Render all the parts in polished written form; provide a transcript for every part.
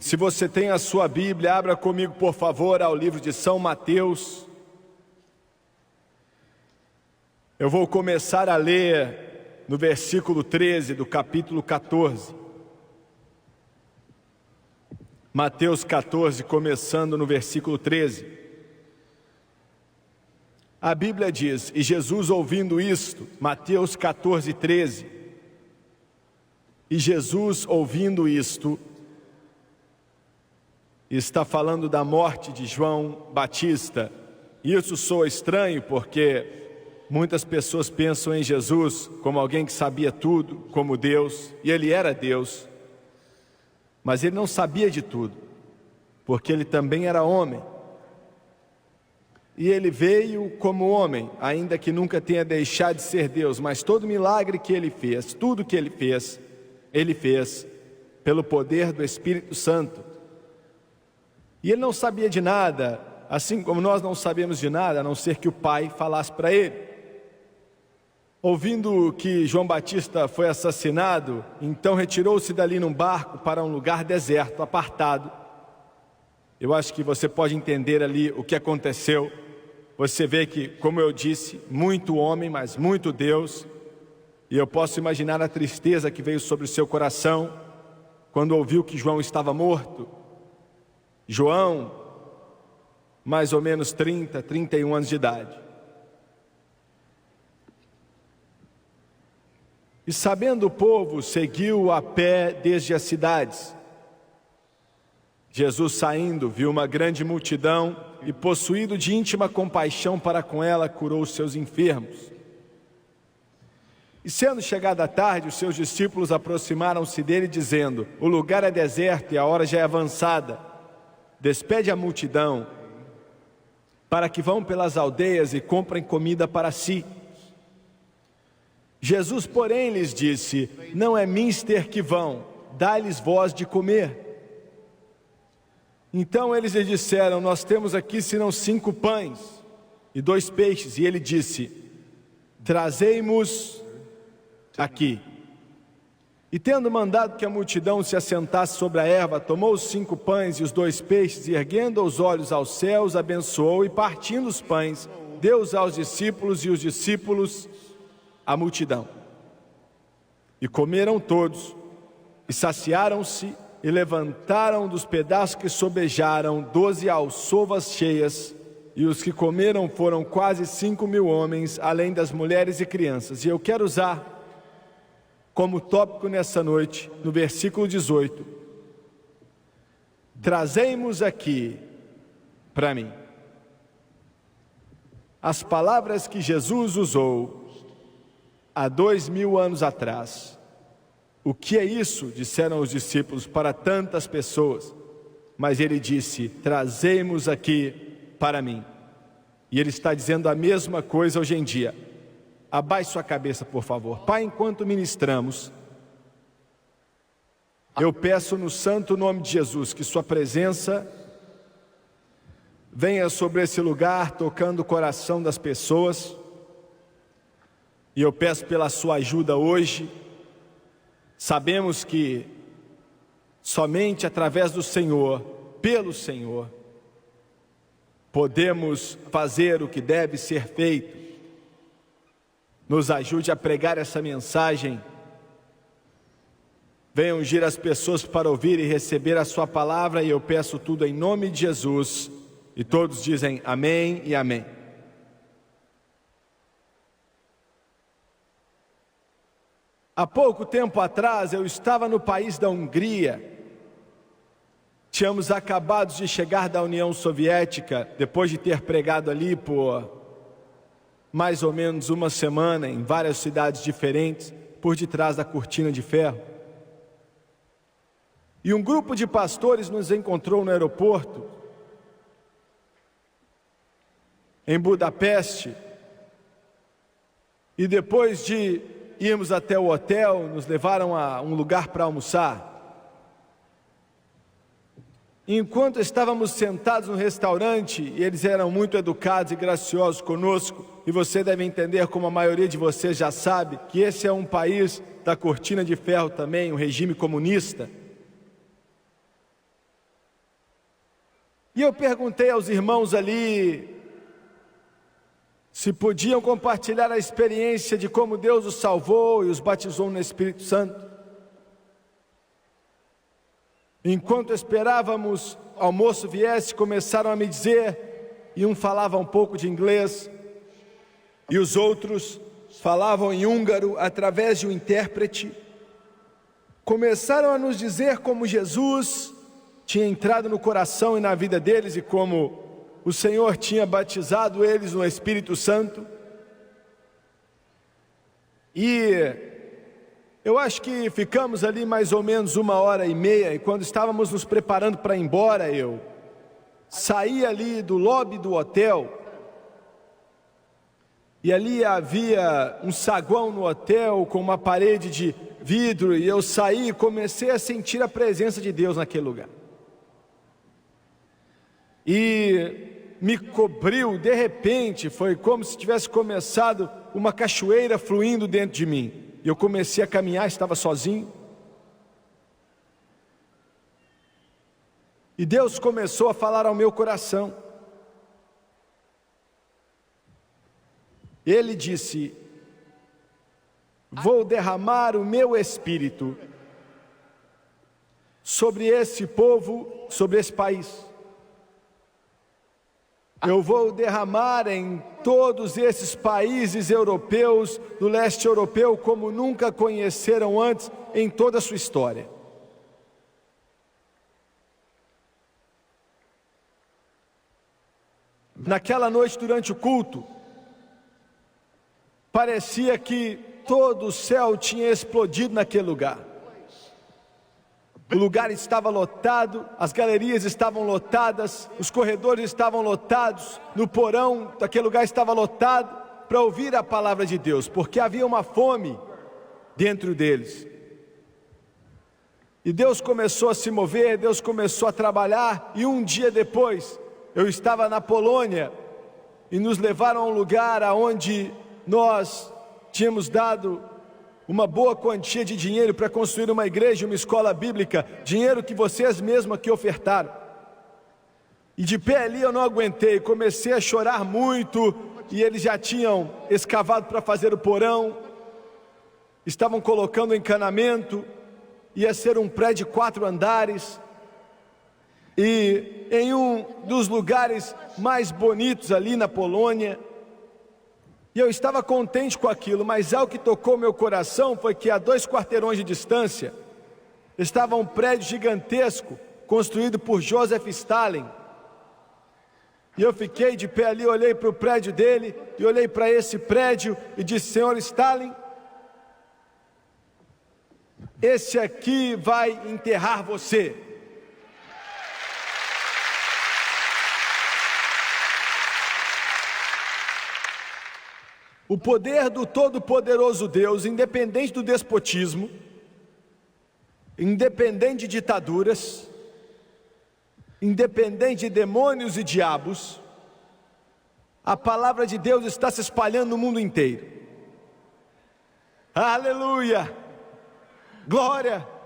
se você tem a sua Bíblia, abra comigo, por favor, ao livro de São Mateus. Eu vou começar a ler no versículo 13 do capítulo 14. Mateus 14, começando no versículo 13. A Bíblia diz: e Jesus ouvindo isto, Mateus 14, 13. E Jesus ouvindo isto, está falando da morte de João Batista. Isso soa estranho porque muitas pessoas pensam em Jesus como alguém que sabia tudo, como Deus, e ele era Deus. Mas ele não sabia de tudo, porque ele também era homem. E ele veio como homem, ainda que nunca tenha deixado de ser Deus, mas todo milagre que ele fez, tudo que ele fez pelo poder do Espírito Santo. E ele não sabia de nada, assim como nós não sabemos de nada, a não ser que o Pai falasse para ele. Ouvindo que João Batista foi assassinado, então retirou-se dali num barco para um lugar deserto, apartado. Eu acho que você pode entender ali o que aconteceu. Você vê que, como eu disse, muito homem, mas muito Deus. E eu posso imaginar a tristeza que veio sobre o seu coração quando ouviu que João estava morto. João, mais ou menos 30, 31 anos de idade. E sabendo o povo, seguiu a pé desde as cidades. Jesus saindo, viu uma grande multidão e, possuído de íntima compaixão para com ela, curou os seus enfermos. E sendo chegada a tarde, os seus discípulos aproximaram-se dele, dizendo: o lugar é deserto e a hora já é avançada. Despede a multidão, para que vão pelas aldeias e comprem comida para si. Jesus, porém, lhes disse: não é mister que vão, dá-lhes vós de comer. Então eles lhe disseram: nós temos aqui senão 5 pães e 2 peixes. E ele disse: trazei-mos aqui. E tendo mandado que a multidão se assentasse sobre a erva, tomou os 5 pães e os 2 peixes, e erguendo os olhos aos céus, abençoou, e partindo os pães, deu-os aos discípulos, e os discípulos à multidão. E comeram todos, e saciaram-se, e levantaram dos pedaços que sobejaram 12 alçovas cheias, e os que comeram foram quase 5.000 homens, além das mulheres e crianças. E eu quero usar como tópico nessa noite, no versículo 18, trazemos aqui para mim. As palavras que Jesus usou há 2000 anos atrás. O que é isso? Disseram os discípulos para tantas pessoas. Mas ele disse: trazemos aqui para mim. E ele está dizendo a mesma coisa hoje em dia. Abaixe sua cabeça, por favor. Pai, enquanto ministramos, eu peço no santo nome de Jesus que sua presença venha sobre esse lugar, tocando o coração das pessoas. E eu peço pela sua ajuda hoje. Sabemos que somente através do Senhor, pelo Senhor, podemos fazer o que deve ser feito. Nos ajude a pregar essa mensagem. Venha ungir as pessoas para ouvir e receber a sua palavra. E eu peço tudo em nome de Jesus. E todos dizem amém e amém. Há pouco tempo atrás eu estava no país da Hungria. Tínhamos acabado de chegar da União Soviética, depois de ter pregado ali por mais ou menos uma semana em várias cidades diferentes, por detrás da cortina de ferro. E um grupo de pastores nos encontrou no aeroporto, em Budapeste, e depois de irmos até o hotel, nos levaram a um lugar para almoçar. Enquanto estávamos sentados no restaurante, e eles eram muito educados e graciosos conosco, e você deve entender, como a maioria de vocês já sabe, que esse é um país da cortina de ferro também, um regime comunista. E eu perguntei aos irmãos ali se podiam compartilhar a experiência de como Deus os salvou e os batizou no Espírito Santo. Enquanto esperávamos o almoço viesse, começaram a me dizer, e um falava um pouco de inglês, e os outros falavam em húngaro através de um intérprete. Começaram a nos dizer como Jesus tinha entrado no coração e na vida deles e como o Senhor tinha batizado eles no Espírito Santo. E eu acho que ficamos ali mais ou menos 1h30, e quando estávamos nos preparando para ir embora, eu saí ali do lobby do hotel, e ali havia um saguão no hotel com uma parede de vidro, e eu saí e comecei a sentir a presença de Deus naquele lugar. E me cobriu, de repente, foi como se tivesse começado uma cachoeira fluindo dentro de mim. Eu comecei a caminhar, estava sozinho. E Deus começou a falar ao meu coração. Ele disse: vou derramar o meu espírito sobre esse povo, sobre esse país. Eu vou derramar em todos esses países europeus, do leste europeu, como nunca conheceram antes em toda a sua história. Naquela noite, durante o culto, parecia que todo o céu tinha explodido naquele lugar. O lugar estava lotado, as galerias estavam lotadas, os corredores estavam lotados, no porão daquele lugar estava lotado para ouvir a palavra de Deus, porque havia uma fome dentro deles. E Deus começou a se mover, Deus começou a trabalhar, e um dia depois, eu estava na Polônia, e nos levaram a um lugar onde nós tínhamos dado uma boa quantia de dinheiro para construir uma igreja, uma escola bíblica, dinheiro que vocês mesmos aqui ofertaram. E de pé ali eu não aguentei, comecei a chorar muito, e eles já tinham escavado para fazer o porão, estavam colocando o encanamento, ia ser um prédio de 4 andares, e em um dos lugares mais bonitos ali na Polônia. E eu estava contente com aquilo, mas algo que tocou meu coração foi que a 2 quarteirões de distância estava um prédio gigantesco construído por Joseph Stalin. E eu fiquei de pé ali, olhei para o prédio dele e olhei para esse prédio e disse: Senhor Stalin, esse aqui vai enterrar você. O poder do Todo-Poderoso Deus, independente do despotismo, independente de ditaduras, independente de demônios e diabos, a palavra de Deus está se espalhando no mundo inteiro. Aleluia! Glória!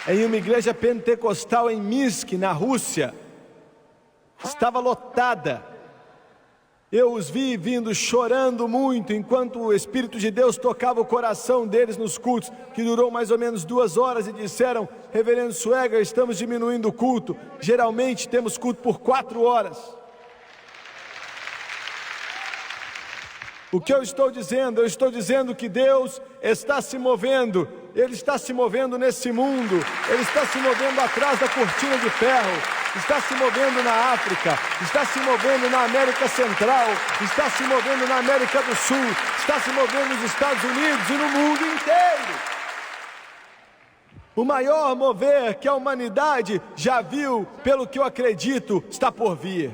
Em uma igreja pentecostal em Minsk, na Rússia, estava lotada. Eu os vi vindo chorando muito, enquanto o Espírito de Deus tocava o coração deles nos cultos, que durou mais ou menos 2 horas, e disseram: Reverendo Sueger, estamos diminuindo o culto, geralmente temos culto por 4 horas. O que eu estou dizendo? Eu estou dizendo que Deus está se movendo, Ele está se movendo nesse mundo, Ele está se movendo atrás da cortina de ferro, está se movendo na África, está se movendo na América Central, está se movendo na América do Sul, está se movendo nos Estados Unidos e no mundo inteiro. O maior mover que a humanidade já viu, pelo que eu acredito, está por vir.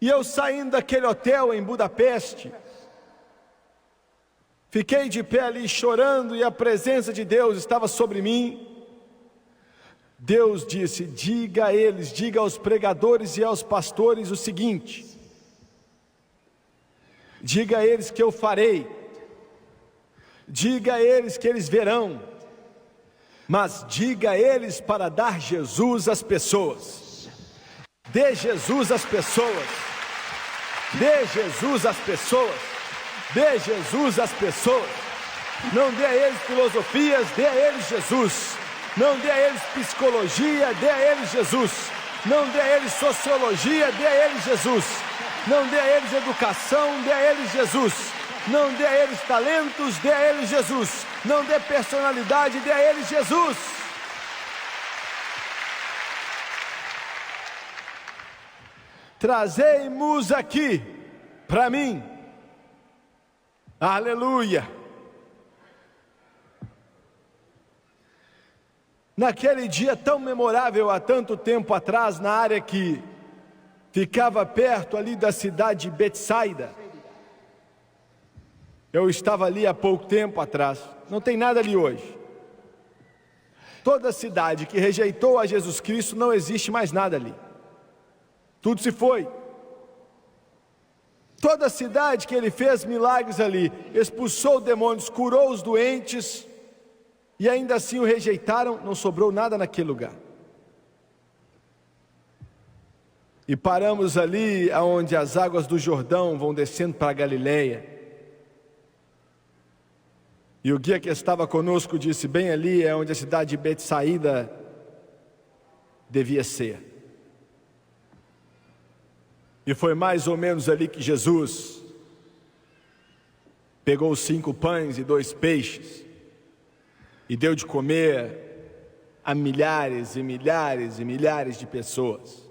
E eu, saindo daquele hotel em Budapeste, fiquei de pé ali chorando, e a presença de Deus estava sobre mim. Deus disse: diga a eles, diga aos pregadores e aos pastores o seguinte: Diga a eles que eu farei. Diga a eles que eles verão. Mas diga a eles para dar Jesus às pessoas. Dê Jesus às pessoas. Dê Jesus às pessoas. Dê Jesus às pessoas. Não dê a eles filosofias, dê a eles Jesus. Não dê a eles psicologia, dê a eles Jesus. Não dê a eles sociologia, dê a eles Jesus. Não dê a eles educação, dê a eles Jesus. Não dê a eles talentos, dê a eles Jesus. Não dê personalidade, dê a eles Jesus. Trazei-mos aqui para mim. Aleluia. Naquele dia tão memorável, há tanto tempo atrás, na área que ficava perto ali da cidade de Betsaida. Eu estava ali há pouco tempo atrás, não tem nada ali hoje. Toda cidade que rejeitou a Jesus Cristo, não existe mais nada ali. Tudo se foi. Toda cidade que ele fez milagres ali, expulsou demônios, curou os doentes, e ainda assim o rejeitaram, não sobrou nada naquele lugar. E paramos ali, onde as águas do Jordão vão descendo para a Galileia. E o guia que estava conosco disse, bem ali é onde a cidade de Betsaida devia ser. E foi mais ou menos ali que Jesus pegou os 5 pães e 2 peixes e deu de comer a milhares e milhares e milhares de pessoas.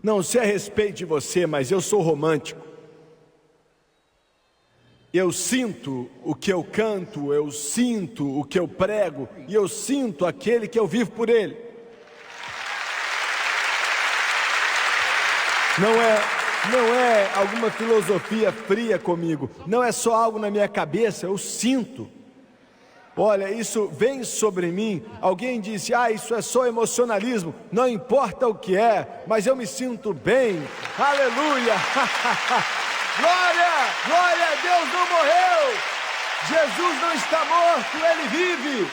Não sei a respeito de você, mas eu sou romântico. Eu sinto o que eu canto, eu sinto o que eu prego, e eu sinto aquele que eu vivo por ele. Não é alguma filosofia fria comigo, não é só algo na minha cabeça, eu sinto. Olha, isso vem sobre mim. Alguém disse, isso é só emocionalismo. Não importa o que é, mas eu me sinto bem. Aleluia. Glória, glória a Deus, não morreu. Jesus não está morto, Ele vive.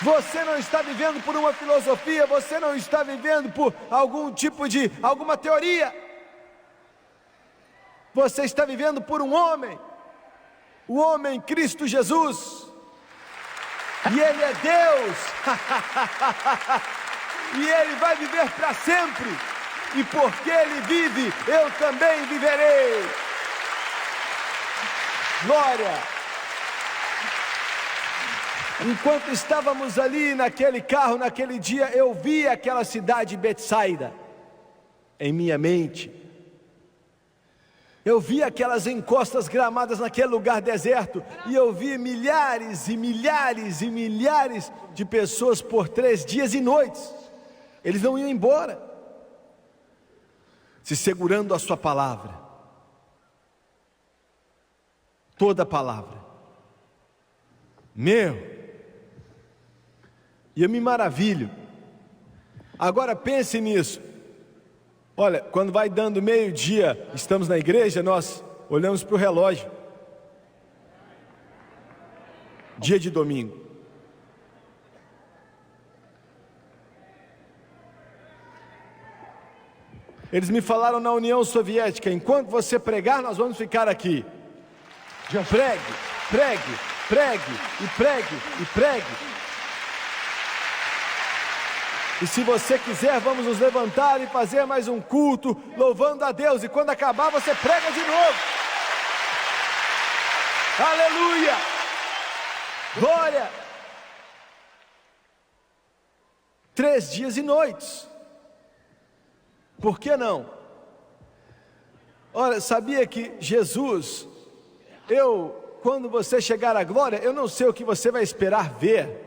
Você não está vivendo por uma filosofia, você não está vivendo por algum tipo de, alguma teoria. Você está vivendo por um homem, o homem Cristo Jesus. E Ele é Deus. E Ele vai viver para sempre. E porque Ele vive, eu também viverei. Glória. Enquanto estávamos ali naquele carro, naquele dia, eu vi aquela cidade de Betsaida em minha mente. Eu vi aquelas encostas gramadas naquele lugar deserto, e eu vi milhares e milhares e milhares de pessoas por 3 dias e noites. Eles não iam embora, se segurando a sua palavra, toda a palavra. E eu me maravilho. Agora pense nisso. Olha, quando vai dando meio-dia, estamos na igreja, nós olhamos para o relógio. Dia de domingo. Eles me falaram na União Soviética, enquanto você pregar, nós vamos ficar aqui. Pregue, pregue, pregue, e pregue, e pregue. E se você quiser, vamos nos levantar e fazer mais um culto, louvando a Deus. E quando acabar, você prega de novo. Aleluia! Glória! 3 dias e noites. Por que não? Olha, sabia que Jesus, quando você chegar à glória, eu não sei o que você vai esperar ver.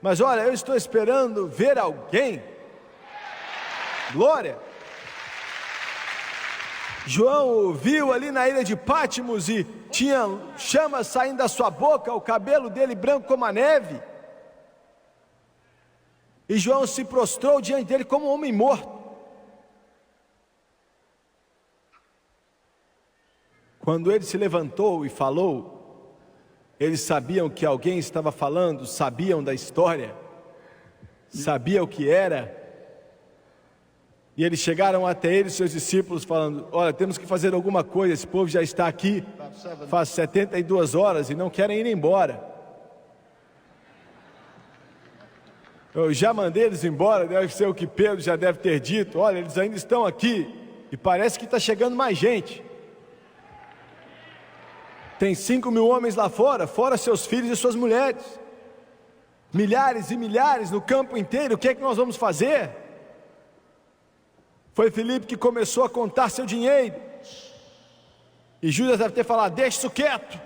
Mas olha, eu estou esperando ver alguém. Glória. João viu ali na ilha de Pátimos e tinha chamas saindo da sua boca, o cabelo dele branco como a neve. E João se prostrou diante dele como um homem morto. Quando ele se levantou e falou, eles sabiam que alguém estava falando, sabiam da história, sabiam o que era. E eles chegaram até ele e seus discípulos falando: olha, temos que fazer alguma coisa, esse povo já está aqui faz 72 horas e não querem ir embora. Eu já mandei eles embora, deve ser o que Pedro já deve ter dito: olha, eles ainda estão aqui e parece que está chegando mais gente. Tem 5.000 homens lá fora, fora seus filhos e suas mulheres. Milhares e milhares no campo inteiro, o que é que nós vamos fazer? Foi Filipe que começou a contar seu dinheiro. E Judas deve ter falado: deixa isso quieto.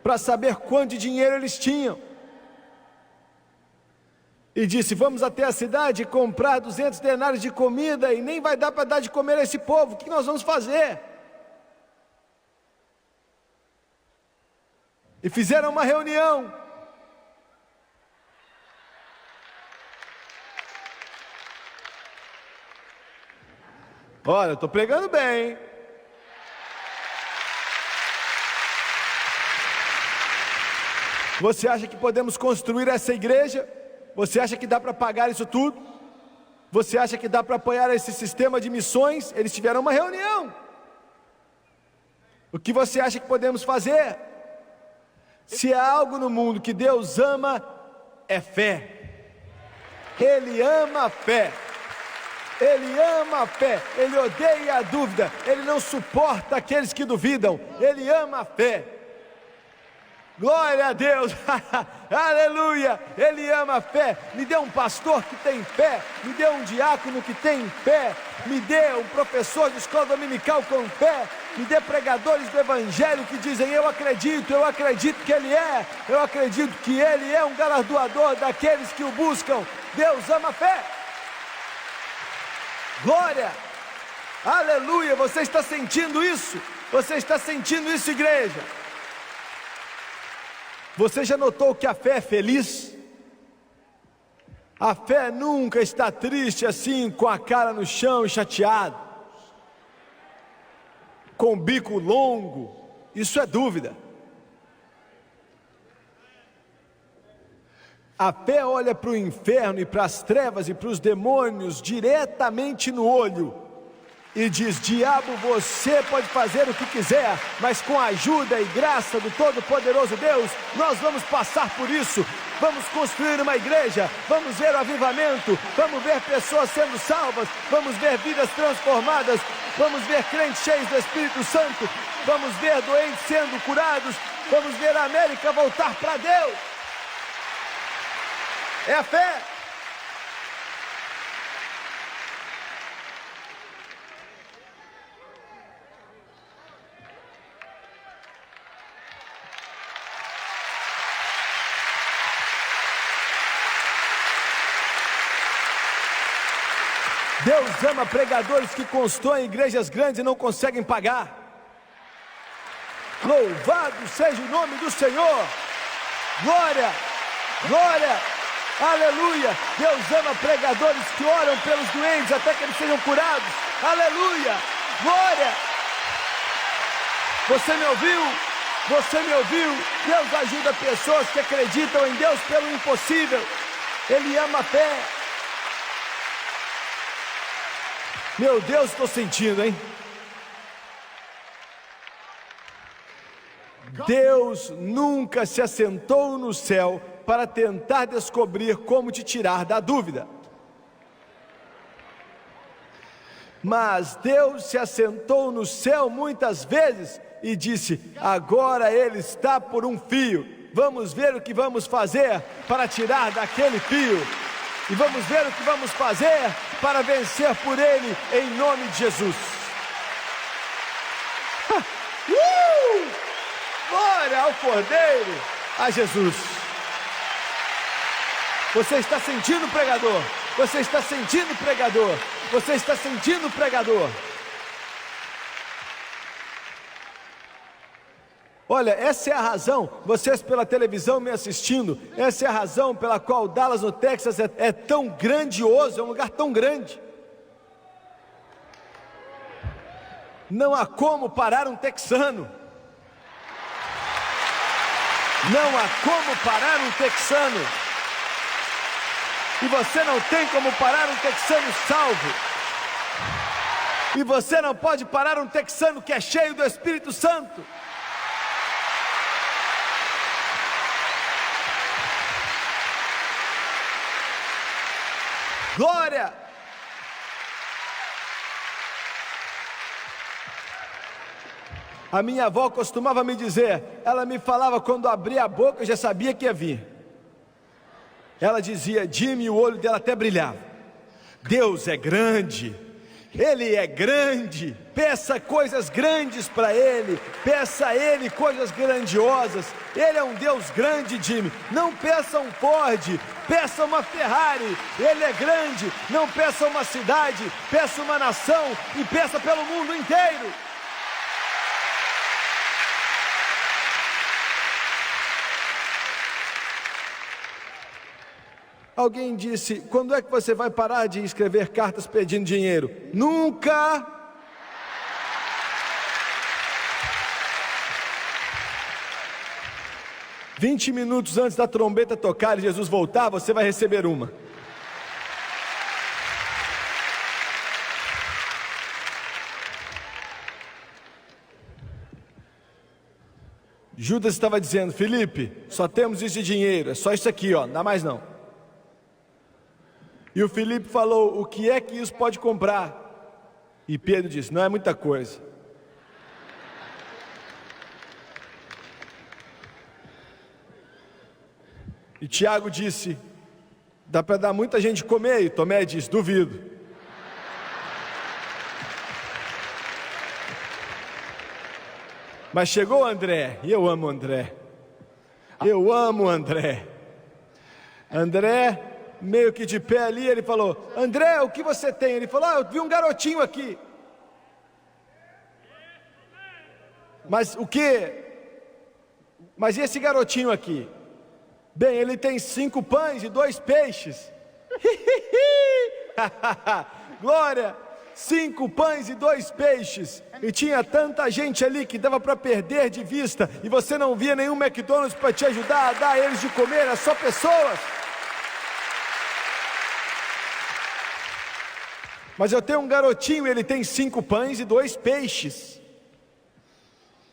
Para saber quanto de dinheiro eles tinham. E disse: vamos até a cidade comprar 200 denários de comida e nem vai dar para dar de comer a esse povo. O que nós vamos fazer? E fizeram uma reunião. Olha, eu estou pregando bem, hein? Você acha que podemos construir essa igreja? Você acha que dá para pagar isso tudo? Você acha que dá para apoiar esse sistema de missões? Eles tiveram uma reunião. O que você acha que podemos fazer? Se há algo no mundo que Deus ama, é fé. Ele ama a fé. Ele ama a fé, Ele odeia a dúvida, Ele não suporta aqueles que duvidam, Ele ama a fé. Glória a Deus, aleluia, Ele ama a fé. Me dê um pastor que tem fé, me dê um diácono que tem fé, me dê um professor de escola dominical com fé, me dê pregadores do Evangelho que dizem: eu acredito que Ele é, eu acredito que Ele é um galardoador daqueles que o buscam. Deus ama a fé. Glória, aleluia. Você está sentindo isso? Você está sentindo isso, igreja? Você já notou que a fé é feliz? A fé nunca está triste assim, com a cara no chão e chateado, com o bico longo. Isso é dúvida. A fé olha para o inferno e para as trevas e para os demônios diretamente no olho e diz: diabo, você pode fazer o que quiser, mas com a ajuda e graça do Todo-Poderoso Deus, nós vamos passar por isso. Vamos construir uma igreja, vamos ver o avivamento, vamos ver pessoas sendo salvas, vamos ver vidas transformadas, vamos ver crentes cheios do Espírito Santo, vamos ver doentes sendo curados, vamos ver a América voltar para Deus. É a fé. Deus ama pregadores que constroem igrejas grandes e não conseguem pagar. Louvado seja o nome do Senhor. Glória, glória, aleluia. Deus ama pregadores que oram pelos doentes até que eles sejam curados. Aleluia, glória. Você me ouviu? Você me ouviu? Deus ajuda pessoas que acreditam em Deus pelo impossível. Ele ama a fé. Meu Deus, estou sentindo, hein? Deus nunca se assentou no céu para tentar descobrir como te tirar da dúvida. Mas Deus se assentou no céu muitas vezes e disse: agora Ele está por um fio. Vamos ver o que vamos fazer para tirar daquele fio. E vamos ver o que vamos fazer para vencer por Ele, em nome de Jesus. Glória ao Cordeiro, a Jesus. Você está sentindo, pregador? Você está sentindo, pregador? Você está sentindo, pregador? Olha, essa é a razão, vocês pela televisão me assistindo, essa é a razão pela qual Dallas, no Texas, é tão grandioso, é um lugar tão grande. Não há como parar um texano. Não há como parar um texano. E você não tem como parar um texano salvo. E você não pode parar um texano que é cheio do Espírito Santo. Glória! A minha avó costumava me dizer, ela me falava quando abria a boca, eu já sabia que ia vir. Ela dizia, Jimmy, o olho dela até brilhava. Deus é grande, Ele é grande, peça coisas grandes para Ele, peça a Ele coisas grandiosas. Ele é um Deus grande, Jimmy, não peça um Ford, peça uma Ferrari. Ele é grande, não peça uma cidade, peça uma nação e peça pelo mundo inteiro. Alguém disse, quando é que você vai parar de escrever cartas pedindo dinheiro? Nunca! "20 minutos antes da trombeta tocar e Jesus voltar, você vai receber uma. Judas estava dizendo, Felipe, só temos isso de dinheiro, é só isso aqui, ó, não dá mais não. E o Filipe falou, o que é que isso pode comprar? E Pedro disse, não é muita coisa. E Tiago disse, dá para dar muita gente de comer? E Tomé disse, duvido. Mas chegou André, e eu amo André. Eu amo André. André, meio que de pé ali, ele falou, André, o que você tem? Ele falou, eu vi um garotinho aqui. Mas o que? Mas e esse garotinho aqui? Bem, ele tem 5 pães e 2 peixes. Glória! 5 pães e 2 peixes. E tinha tanta gente ali que dava para perder de vista. E você não via nenhum McDonald's para te ajudar a dar a eles de comer, era só pessoas. Mas eu tenho um garotinho, ele tem 5 pães e 2 peixes.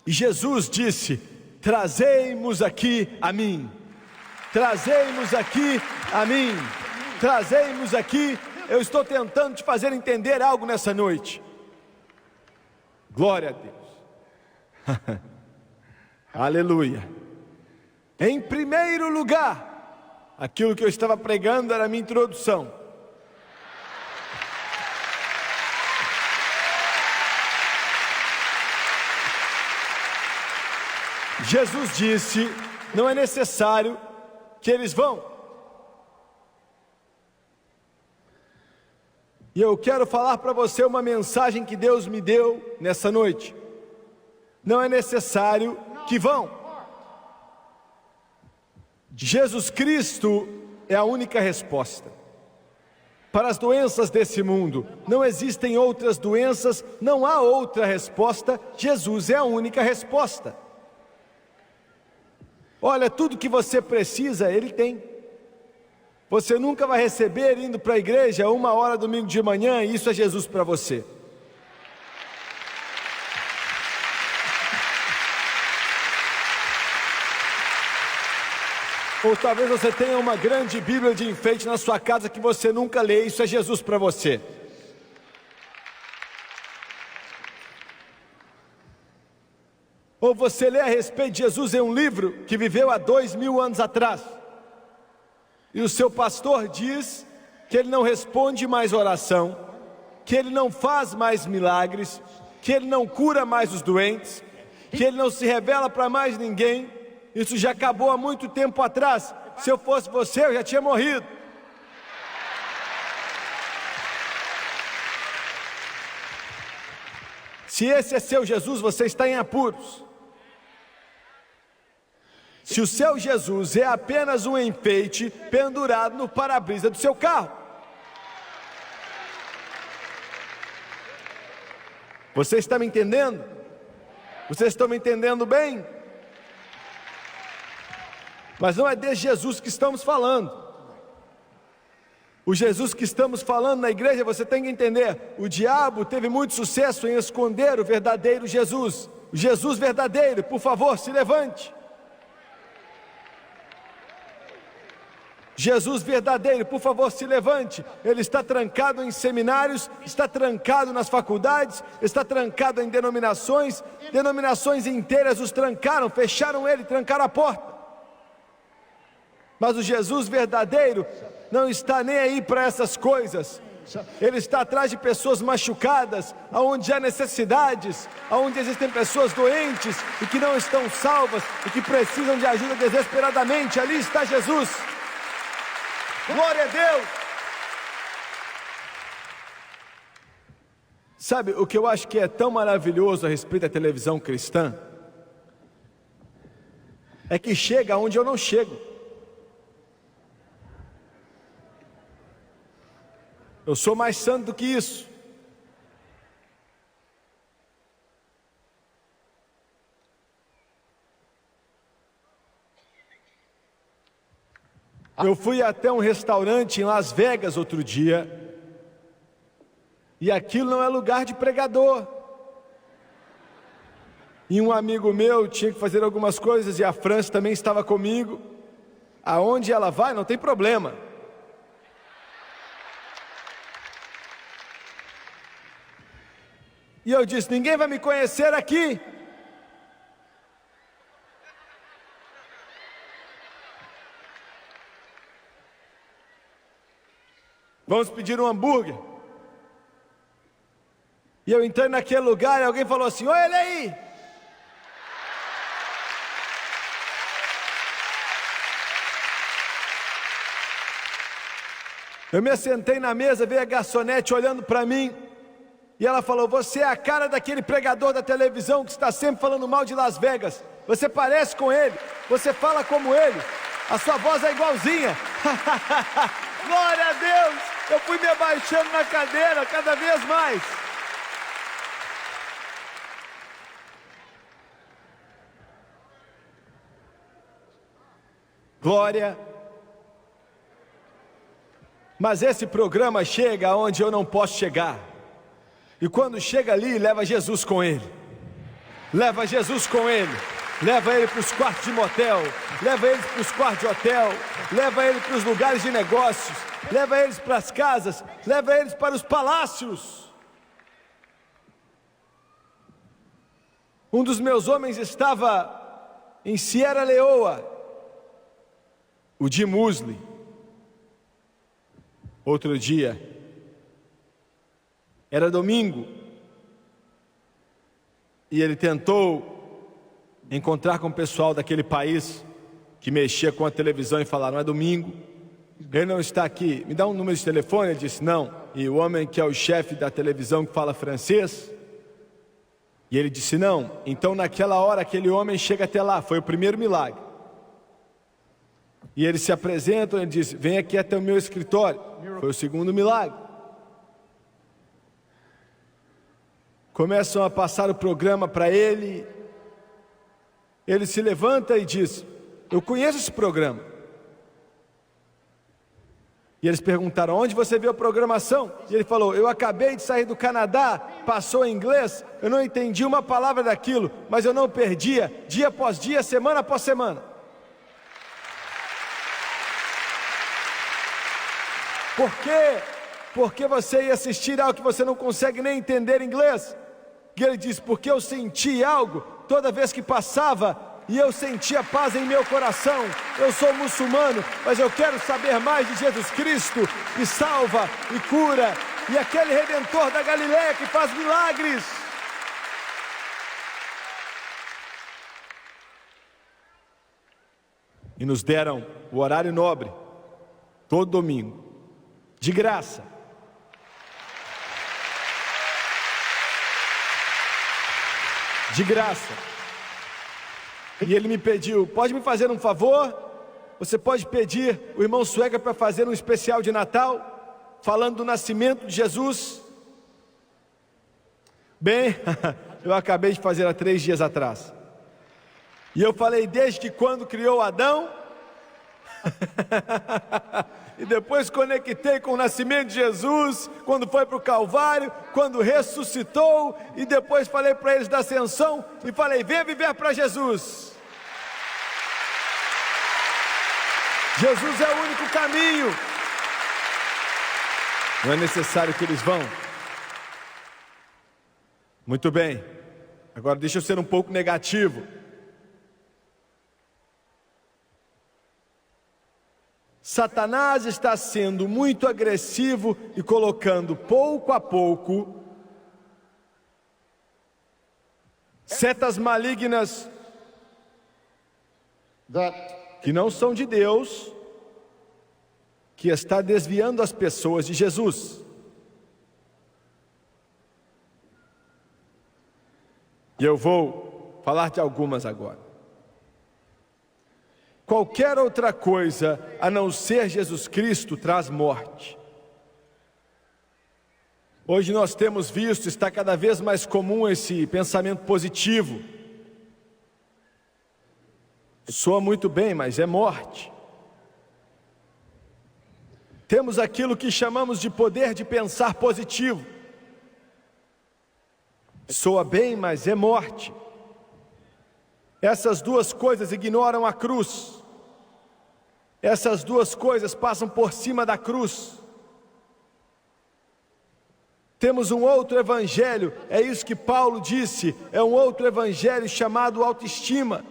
E Jesus disse, trazei-mos aqui a mim. Trazei-mos aqui a mim. Trazei-mos aqui. Eu estou tentando te fazer entender algo nessa noite. Glória a Deus. Aleluia. Em primeiro lugar, aquilo que eu estava pregando era a minha introdução. Jesus disse, não é necessário que eles vão. E eu quero falar para você uma mensagem que Deus me deu nessa noite. Não é necessário que vão. Jesus Cristo é a única resposta. Para as doenças desse mundo, não existem outras doenças, não há outra resposta, Jesus é a única resposta. Olha, tudo que você precisa, Ele tem. Você nunca vai receber indo para a igreja 1h domingo de manhã, e isso é Jesus para você. Ou talvez você tenha uma grande Bíblia de enfeite na sua casa que você nunca lê, isso é Jesus para você. Ou você lê a respeito de Jesus em um livro que viveu há 2000 anos atrás. E o seu pastor diz que ele não responde mais oração, que ele não faz mais milagres, que ele não cura mais os doentes, que ele não se revela para mais ninguém. Isso já acabou há muito tempo atrás. Se eu fosse você, eu já tinha morrido. Se esse é seu Jesus, você está em apuros. Se o seu Jesus é apenas um enfeite pendurado no para-brisa do seu carro. Você está me entendendo? Vocês estão me entendendo bem? Mas não é desse Jesus que estamos falando. O Jesus que estamos falando na igreja, você tem que entender, o diabo teve muito sucesso em esconder o verdadeiro Jesus. O Jesus verdadeiro, por favor, se levante. Jesus verdadeiro, por favor, se levante. Ele está trancado em seminários, está trancado nas faculdades, está trancado em denominações inteiras os trancaram, fecharam ele, trancaram a porta. Mas o Jesus verdadeiro não está nem aí para essas coisas. Ele está atrás de pessoas machucadas, aonde há necessidades, aonde existem pessoas doentes e que não estão salvas e que precisam de ajuda desesperadamente. Ali está Jesus. Glória a Deus! Sabe, o que eu acho que é tão maravilhoso a respeito da televisão cristã é que chega onde eu não chego. Eu sou mais santo do que isso. Eu fui até um restaurante em Las Vegas outro dia, e aquilo não é lugar de pregador. E um amigo meu tinha que fazer algumas coisas, e a França também estava comigo. Aonde ela vai, não tem problema. E eu disse, ninguém vai me conhecer aqui. Vamos pedir um hambúrguer. E eu entrei naquele lugar e alguém falou assim, olha ele aí. Eu me assentei na mesa, veio a garçonete olhando para mim. E ela falou, você é a cara daquele pregador da televisão que está sempre falando mal de Las Vegas. Você parece com ele, você fala como ele, a sua voz é igualzinha. Glória a Deus! Eu fui me abaixando na cadeira cada vez mais. Glória. Mas esse programa chega aonde eu não posso chegar. E quando chega ali, leva Jesus com ele. Leva Jesus com ele. Leva ele para os quartos de motel. Leva eles para os quartos de hotel. Leva ele para os lugares de negócios. Leva eles para as casas. Leva eles para os palácios. Um dos meus homens estava em Sierra Leoa. O Jim Musley. Outro dia. Era domingo, e ele tentou encontrar com o pessoal daquele país que mexia com a televisão e falar, não é domingo, ele não está aqui, me dá um número de telefone? Ele disse, não. E o homem que é o chefe da televisão que fala francês, e ele disse, não. Então naquela hora aquele homem chega até lá, foi o primeiro milagre. E eles se apresentam, ele diz, vem aqui até o meu escritório, foi o segundo milagre. Começam a passar o programa para ele. Ele se levanta e diz, eu conheço esse programa. E eles perguntaram, onde você viu a programação? E ele falou, eu acabei de sair do Canadá, passou em inglês, eu não entendi uma palavra daquilo, mas eu não perdia, dia após dia, semana após semana. Por quê? Porque você ia assistir algo que você não consegue nem entender inglês. E ele diz, porque eu senti algo toda vez que passava, e eu sentia paz em meu coração. Eu sou muçulmano, mas eu quero saber mais de Jesus Cristo, que salva e cura, e aquele Redentor da Galileia que faz milagres. E nos deram o horário nobre, todo domingo, de graça. De graça. E ele me pediu, pode me fazer um favor? Você pode pedir o irmão Suega para fazer um especial de Natal, falando do nascimento de Jesus? Bem, eu acabei de fazer há 3 dias atrás. E eu falei desde que quando criou Adão, e depois conectei com o nascimento de Jesus, quando foi para o Calvário, quando ressuscitou, e depois falei para eles da ascensão, e falei, venha viver para Jesus. Jesus é o único caminho. Não é necessário que eles vão. Muito bem, agora deixa eu ser um pouco negativo. Satanás está sendo muito agressivo e colocando pouco a pouco setas malignas que não são de Deus, que está desviando as pessoas de Jesus. E eu vou falar de algumas agora. Qualquer outra coisa a não ser Jesus Cristo traz morte. Hoje nós temos visto, está cada vez mais comum esse pensamento positivo. Soa muito bem, mas é morte. Temos aquilo que chamamos de poder de pensar positivo. Soa bem, mas é morte. Essas duas coisas ignoram a cruz. Essas duas coisas passam por cima da cruz. Temos um outro evangelho, é isso que Paulo disse, é um outro evangelho chamado autoestima.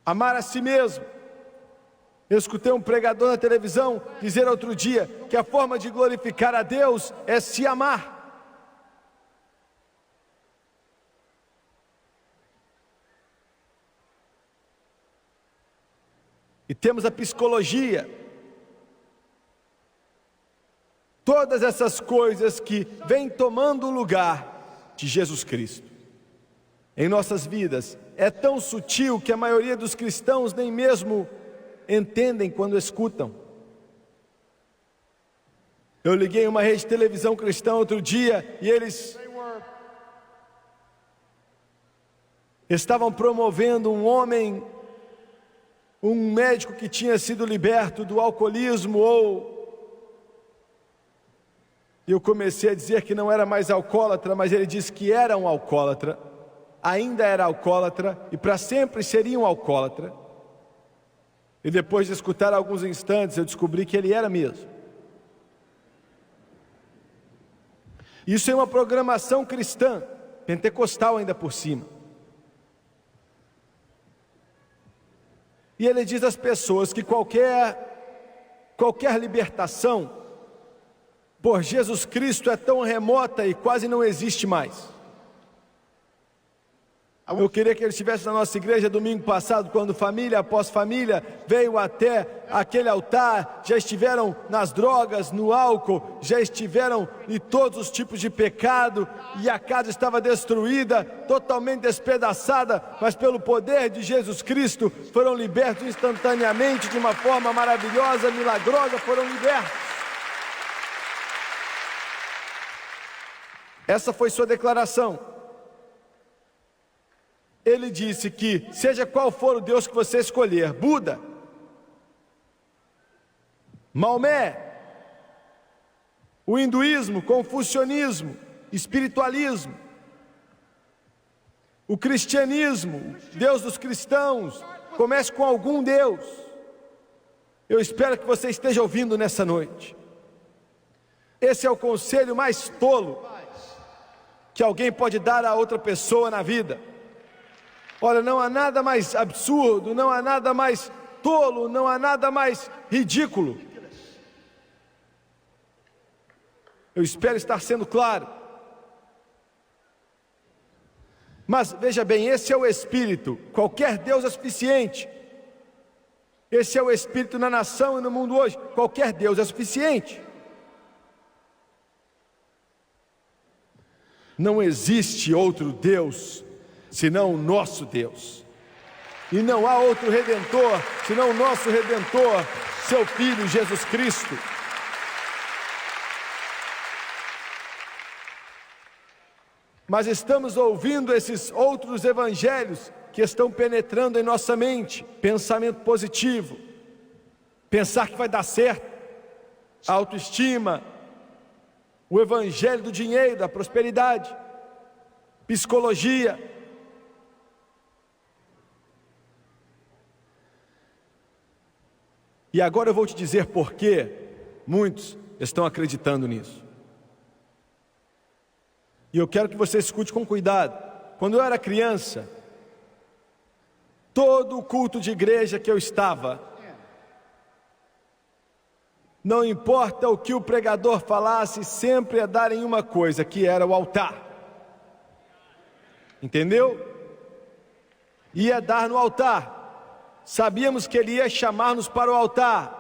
Amar a si mesmo. Eu escutei um pregador na televisão dizer outro dia que a forma de glorificar a Deus é se amar. E temos a psicologia. Todas essas coisas que vêm tomando o lugar de Jesus Cristo em nossas vidas. É tão sutil que a maioria dos cristãos nem mesmo entendem quando escutam. Eu liguei uma rede de televisão cristã outro dia e eles estavam promovendo um homem, um médico que tinha sido liberto do alcoolismo e eu comecei a dizer que não era mais alcoólatra, mas ele disse que era um alcoólatra, ainda era alcoólatra e para sempre seria um alcoólatra. E depois de escutar alguns instantes, eu descobri que ele era mesmo. Isso é uma programação cristã, pentecostal ainda por cima. E ele diz às pessoas que qualquer libertação por Jesus Cristo é tão remota e quase não existe mais. Eu queria que ele estivesse na nossa igreja domingo passado, quando família após família veio até aquele altar, já estiveram nas drogas, no álcool, já estiveram em todos os tipos de pecado, e a casa estava destruída, totalmente despedaçada, mas pelo poder de Jesus Cristo, foram libertos instantaneamente, de uma forma maravilhosa, milagrosa, foram libertos. Essa foi sua declaração. Ele disse que, seja qual for o Deus que você escolher, Buda, Maomé, o hinduísmo, confucionismo, espiritualismo, o cristianismo, Deus dos cristãos, comece com algum Deus. Eu espero que você esteja ouvindo nessa noite. Esse é o conselho mais tolo que alguém pode dar a outra pessoa na vida. Olha, não há nada mais absurdo, não há nada mais tolo, não há nada mais ridículo. Eu espero estar sendo claro. Mas veja bem, esse é o Espírito, qualquer Deus é suficiente. Esse é o Espírito na nação e no mundo hoje, qualquer Deus é suficiente. Não existe outro Deus senão o nosso Deus. E não há outro Redentor, senão o nosso Redentor, seu Filho Jesus Cristo. mas estamos ouvindo esses outros evangelhos que estão penetrando em nossa mente. Pensamento positivo, pensar que vai dar certo, autoestima, o evangelho do dinheiro, da prosperidade, psicologia. E agora eu vou te dizer por que muitos estão acreditando nisso. E eu quero que você escute com cuidado. Quando eu era criança, todo o culto de igreja que eu estava, não importa o que o pregador falasse, sempre ia dar em uma coisa, que era o altar. Entendeu? Ia dar no altar. Sabíamos que ele ia chamar-nos para o altar.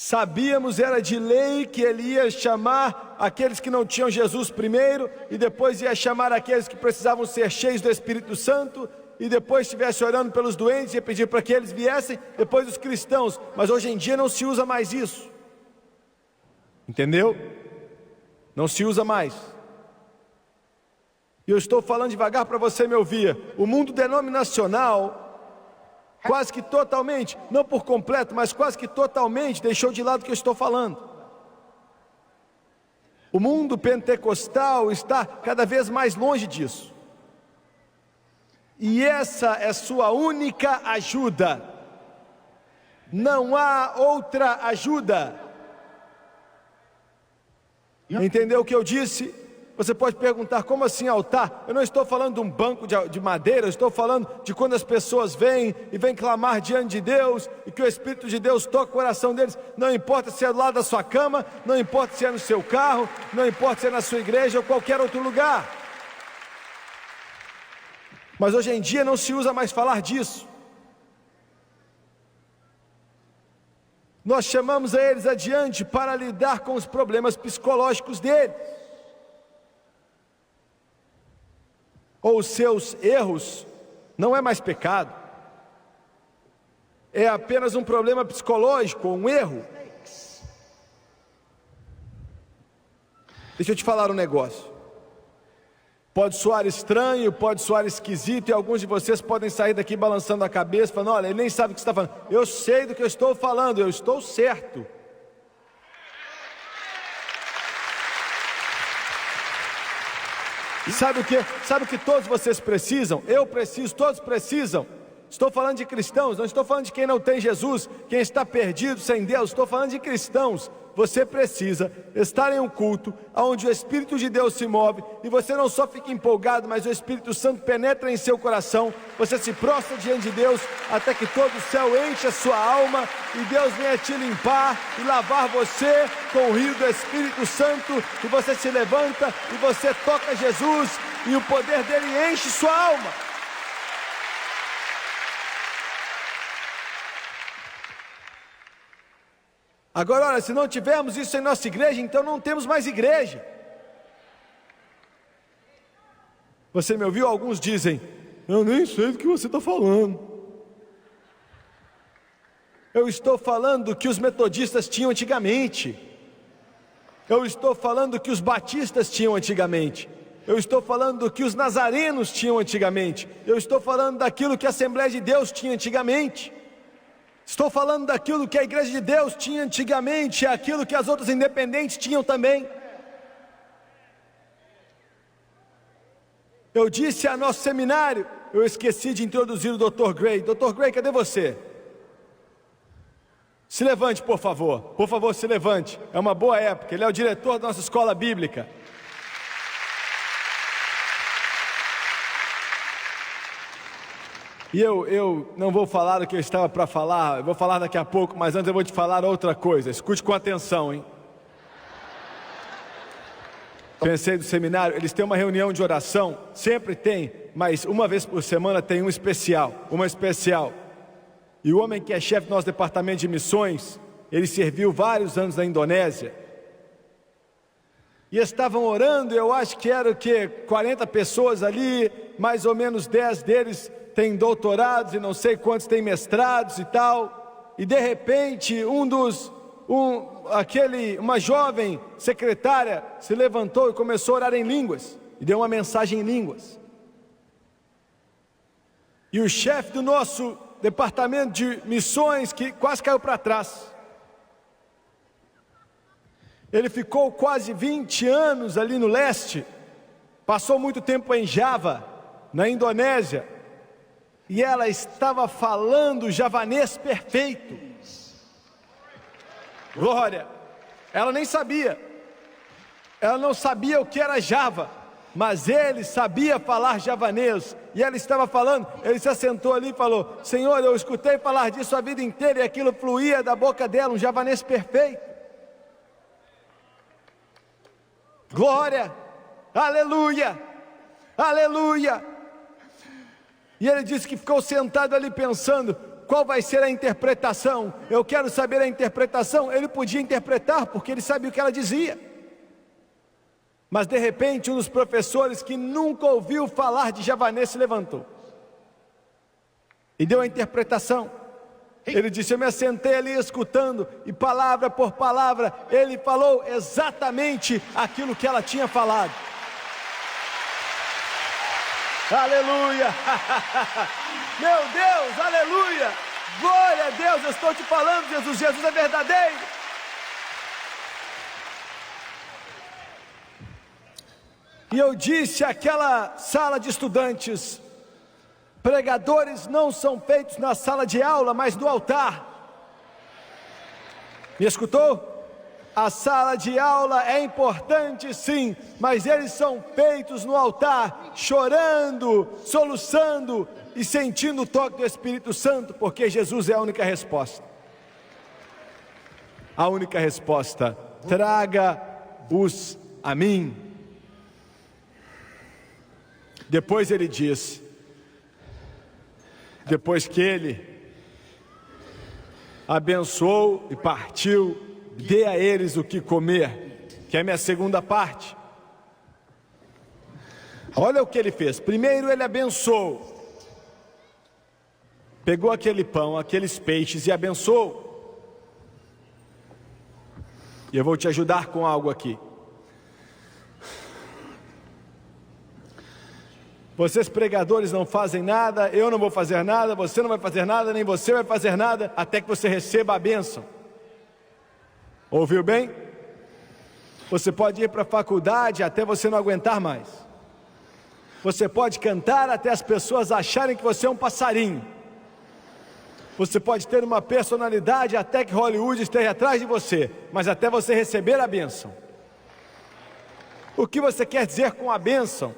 Sabíamos, era de lei, que ele ia chamar aqueles que não tinham Jesus primeiro, e depois ia chamar aqueles que precisavam ser cheios do Espírito Santo, e depois estivesse orando pelos doentes, ia pedir para que eles viessem, depois os cristãos. Mas hoje em dia não se usa mais isso. Entendeu? Não se usa mais. E eu estou falando devagar para você me ouvir. O mundo denominacional, quase que totalmente, não por completo, mas quase que totalmente deixou de lado o que eu estou falando. O mundo pentecostal está cada vez mais longe disso. E essa é sua única ajuda. Não há outra ajuda. Entendeu o que eu disse? Você pode perguntar, como assim altar? Eu não estou falando de um banco de madeira, eu estou falando de quando as pessoas vêm e vêm clamar diante de Deus, e que o Espírito de Deus toca o coração deles. Não importa se é do lado da sua cama, não importa se é no seu carro, não importa se é na sua igreja ou qualquer outro lugar. Mas hoje em dia não se usa mais falar disso. Nós chamamos a eles adiante para lidar com os problemas psicológicos deles, ou os seus erros. Não é mais pecado, é apenas um problema psicológico, um erro. Deixa eu te falar um negócio. Pode soar estranho, pode soar esquisito, e alguns de vocês podem sair daqui balançando a cabeça, falando, olha, ele nem sabe o que está falando. Eu sei do que eu estou falando, eu estou certo. Sabe o que? Sabe o que todos vocês precisam? Eu preciso, todos precisam. Estou falando de cristãos, não estou falando de quem não tem Jesus, quem está perdido sem Deus. Estou falando de cristãos. Você precisa estar em um culto onde o Espírito de Deus se move, e você não só fica empolgado, mas o Espírito Santo penetra em seu coração. Você se prostra diante de Deus até que todo o céu enche a sua alma, e Deus venha te limpar e lavar você com o rio do Espírito Santo, e você se levanta e você toca Jesus, e o poder dele enche sua alma. Agora, olha, se não tivermos isso em nossa igreja, então não temos mais igreja. Você me ouviu? Alguns dizem, eu nem sei do que você está falando. Eu estou falando do que os metodistas tinham antigamente. Eu estou falando do que os batistas tinham antigamente. Eu estou falando do que os nazarenos tinham antigamente. Eu estou falando daquilo que a Assembleia de Deus tinha antigamente. Estou falando daquilo que a Igreja de Deus tinha antigamente, aquilo que as outras independentes tinham também. Eu disse a nosso seminário, eu esqueci de introduzir o Dr. Gray. Dr. Gray, cadê você? Se levante, por favor, se levante. É uma boa época, ele é o diretor da nossa escola bíblica. E eu não vou falar o que eu estava para falar, eu vou falar daqui a pouco, mas antes eu vou te falar outra coisa. Escute com atenção, hein? Pensei do seminário, eles têm uma reunião de oração, sempre tem, mas uma vez por semana tem uma especial. E o homem que é chefe do nosso departamento de missões, ele serviu vários anos na Indonésia. E estavam orando, eu acho que era 40 pessoas ali, mais ou menos 10 deles têm doutorados e não sei quantos têm mestrados e tal. E de repente uma jovem secretária se levantou e começou a orar em línguas. e deu uma mensagem em línguas. E o chefe do nosso departamento de missões, que quase caiu para trás, ele ficou quase 20 anos ali no leste, passou muito tempo em Java, na Indonésia, e ela estava falando javanês perfeito. Glória! Ela nem sabia, ela não sabia o que era Java, mas ele sabia falar javanês, e ela estava falando. Ele se assentou ali e falou: Senhor, eu escutei falar disso a vida inteira, e aquilo fluía da boca dela, um javanês perfeito. Glória, aleluia, aleluia. E ele disse que ficou sentado ali pensando: qual vai ser a interpretação? Eu quero saber a interpretação. Ele podia interpretar porque ele sabia o que ela dizia. Mas de repente um dos professores que nunca ouviu falar de javanês se levantou e deu a interpretação. Ele disse: eu me assentei ali escutando, e palavra por palavra ele falou exatamente aquilo que ela tinha falado. Aleluia! Meu Deus, aleluia! Glória a Deus, eu estou te falando, Jesus, Jesus é verdadeiro. E eu disse àquela sala de estudantes: pregadores não são feitos na sala de aula, mas no altar. Me escutou? A sala de aula é importante sim, mas eles são feitos no altar, chorando, soluçando e sentindo o toque do Espírito Santo, porque Jesus é a única resposta. A única resposta: traga-os a mim. Depois ele diz, depois que ele abençoou e partiu, dê a eles o que comer, que é a minha segunda parte. Olha o que ele fez. Primeiro ele abençoou, pegou aquele pão, aqueles peixes e abençoou. E eu vou te ajudar com algo aqui. Vocês pregadores não fazem nada, eu não vou fazer nada, você não vai fazer nada, nem você vai fazer nada, até que você receba a bênção. Ouviu bem? Você pode ir para a faculdade até você não aguentar mais. Você pode cantar até as pessoas acharem que você é um passarinho. Você pode ter uma personalidade até que Hollywood esteja atrás de você, mas até você receber a bênção. O que você quer dizer com a bênção?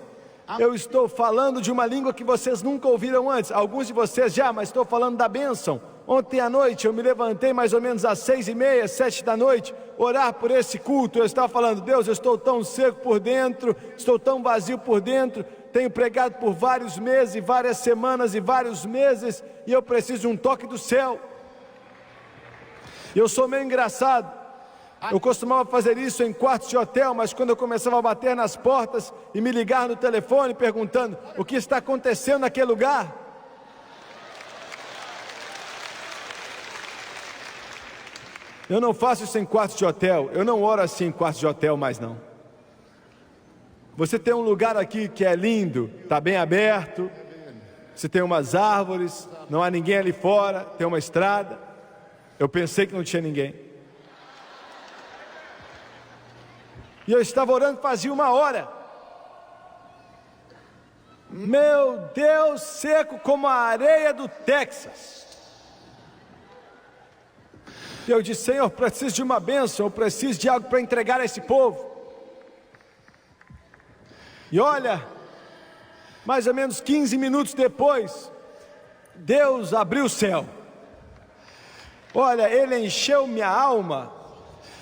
Eu estou falando de uma língua que vocês nunca ouviram antes. Alguns de vocês já, mas estou falando da bênção. Ontem à noite eu me levantei mais ou menos às 6:30, 7 da noite, orar por esse culto. Eu estava falando: Deus, eu estou tão seco por dentro, estou tão vazio por dentro, tenho pregado por vários meses, e várias semanas e vários meses, e eu preciso de um toque do céu. E eu sou meio engraçado. Eu costumava fazer isso em quartos de hotel, mas quando eu começava a bater nas portas e me ligar no telefone perguntando o que está acontecendo naquele lugar, eu não faço isso em quartos de hotel, eu não oro assim em quartos de hotel mais não. Você tem um lugar aqui que é lindo, está bem aberto, você tem umas árvores, não há ninguém ali fora, tem uma estrada. Eu pensei que não tinha ninguém. E eu estava orando fazia 1 hora. Meu Deus, seco como a areia do Texas. E eu disse: Senhor, preciso de uma bênção, eu preciso de algo para entregar a esse povo. E olha, mais ou menos 15 minutos depois, Deus abriu o céu. Olha, Ele encheu minha alma,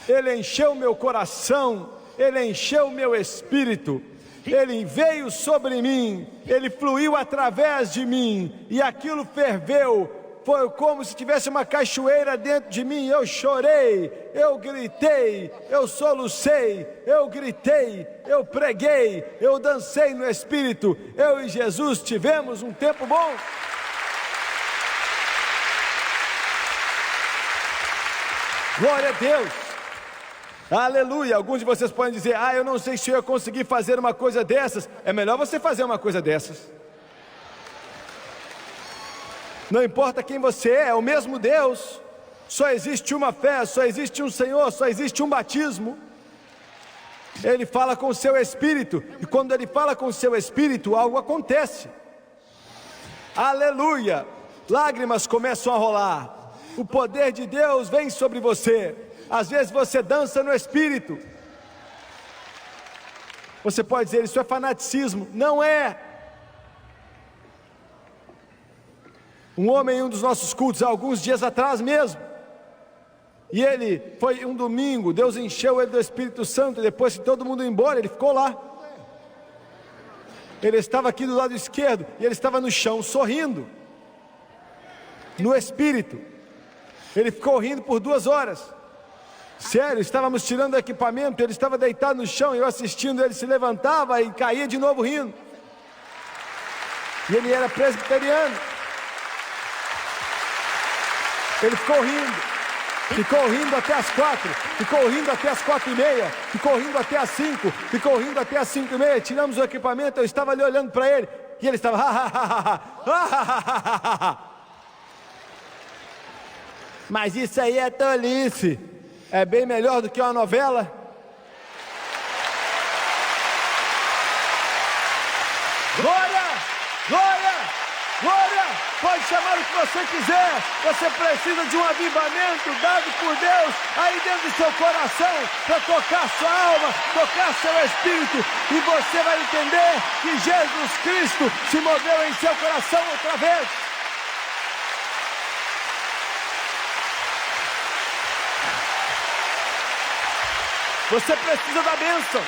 Ele encheu meu coração, Ele encheu meu espírito, Ele veio sobre mim, Ele fluiu através de mim, e aquilo ferveu. Foi como se tivesse uma cachoeira dentro de mim. Eu chorei, eu gritei, eu solucei, eu gritei, eu preguei, eu dancei no Espírito. Eu e Jesus tivemos um tempo bom. Glória a Deus. Aleluia! Alguns de vocês podem dizer: ah, eu não sei se eu ia conseguir fazer uma coisa dessas. É melhor você fazer uma coisa dessas. Não importa quem você é o mesmo Deus. Só existe uma fé, só existe um Senhor, só existe um batismo. Ele fala com o seu espírito, e quando ele fala com o seu espírito, algo acontece. Aleluia! Lágrimas começam a rolar. O poder de Deus vem sobre você. Às vezes você dança no espírito. Você pode dizer: isso é fanaticismo. Não é. Um homem em um dos nossos cultos, há alguns dias atrás mesmo, e ele foi um domingo, Deus encheu ele do Espírito Santo, e depois que todo mundo ia embora, ele ficou lá. Ele estava aqui do lado esquerdo, e ele estava no chão sorrindo, no Espírito. Ele ficou rindo por 2 horas. Sério, estávamos tirando o equipamento, ele estava deitado no chão, e eu assistindo, ele se levantava e caía de novo rindo. E ele era presbiteriano. Ele ficou rindo até as 4, ficou rindo até as 4:30, ficou rindo até as 5, ficou rindo até as 5:30. Tiramos o equipamento, eu estava ali olhando para ele, e ele estava Mas isso aí é tolice. É bem melhor do que uma novela. Glória! Glória! Glória! Pode chamar o que você quiser. Você precisa de um avivamento dado por Deus aí dentro do seu coração, para tocar sua alma, tocar seu espírito, e você vai entender que Jesus Cristo se moveu em seu coração outra vez. Você precisa da bênção.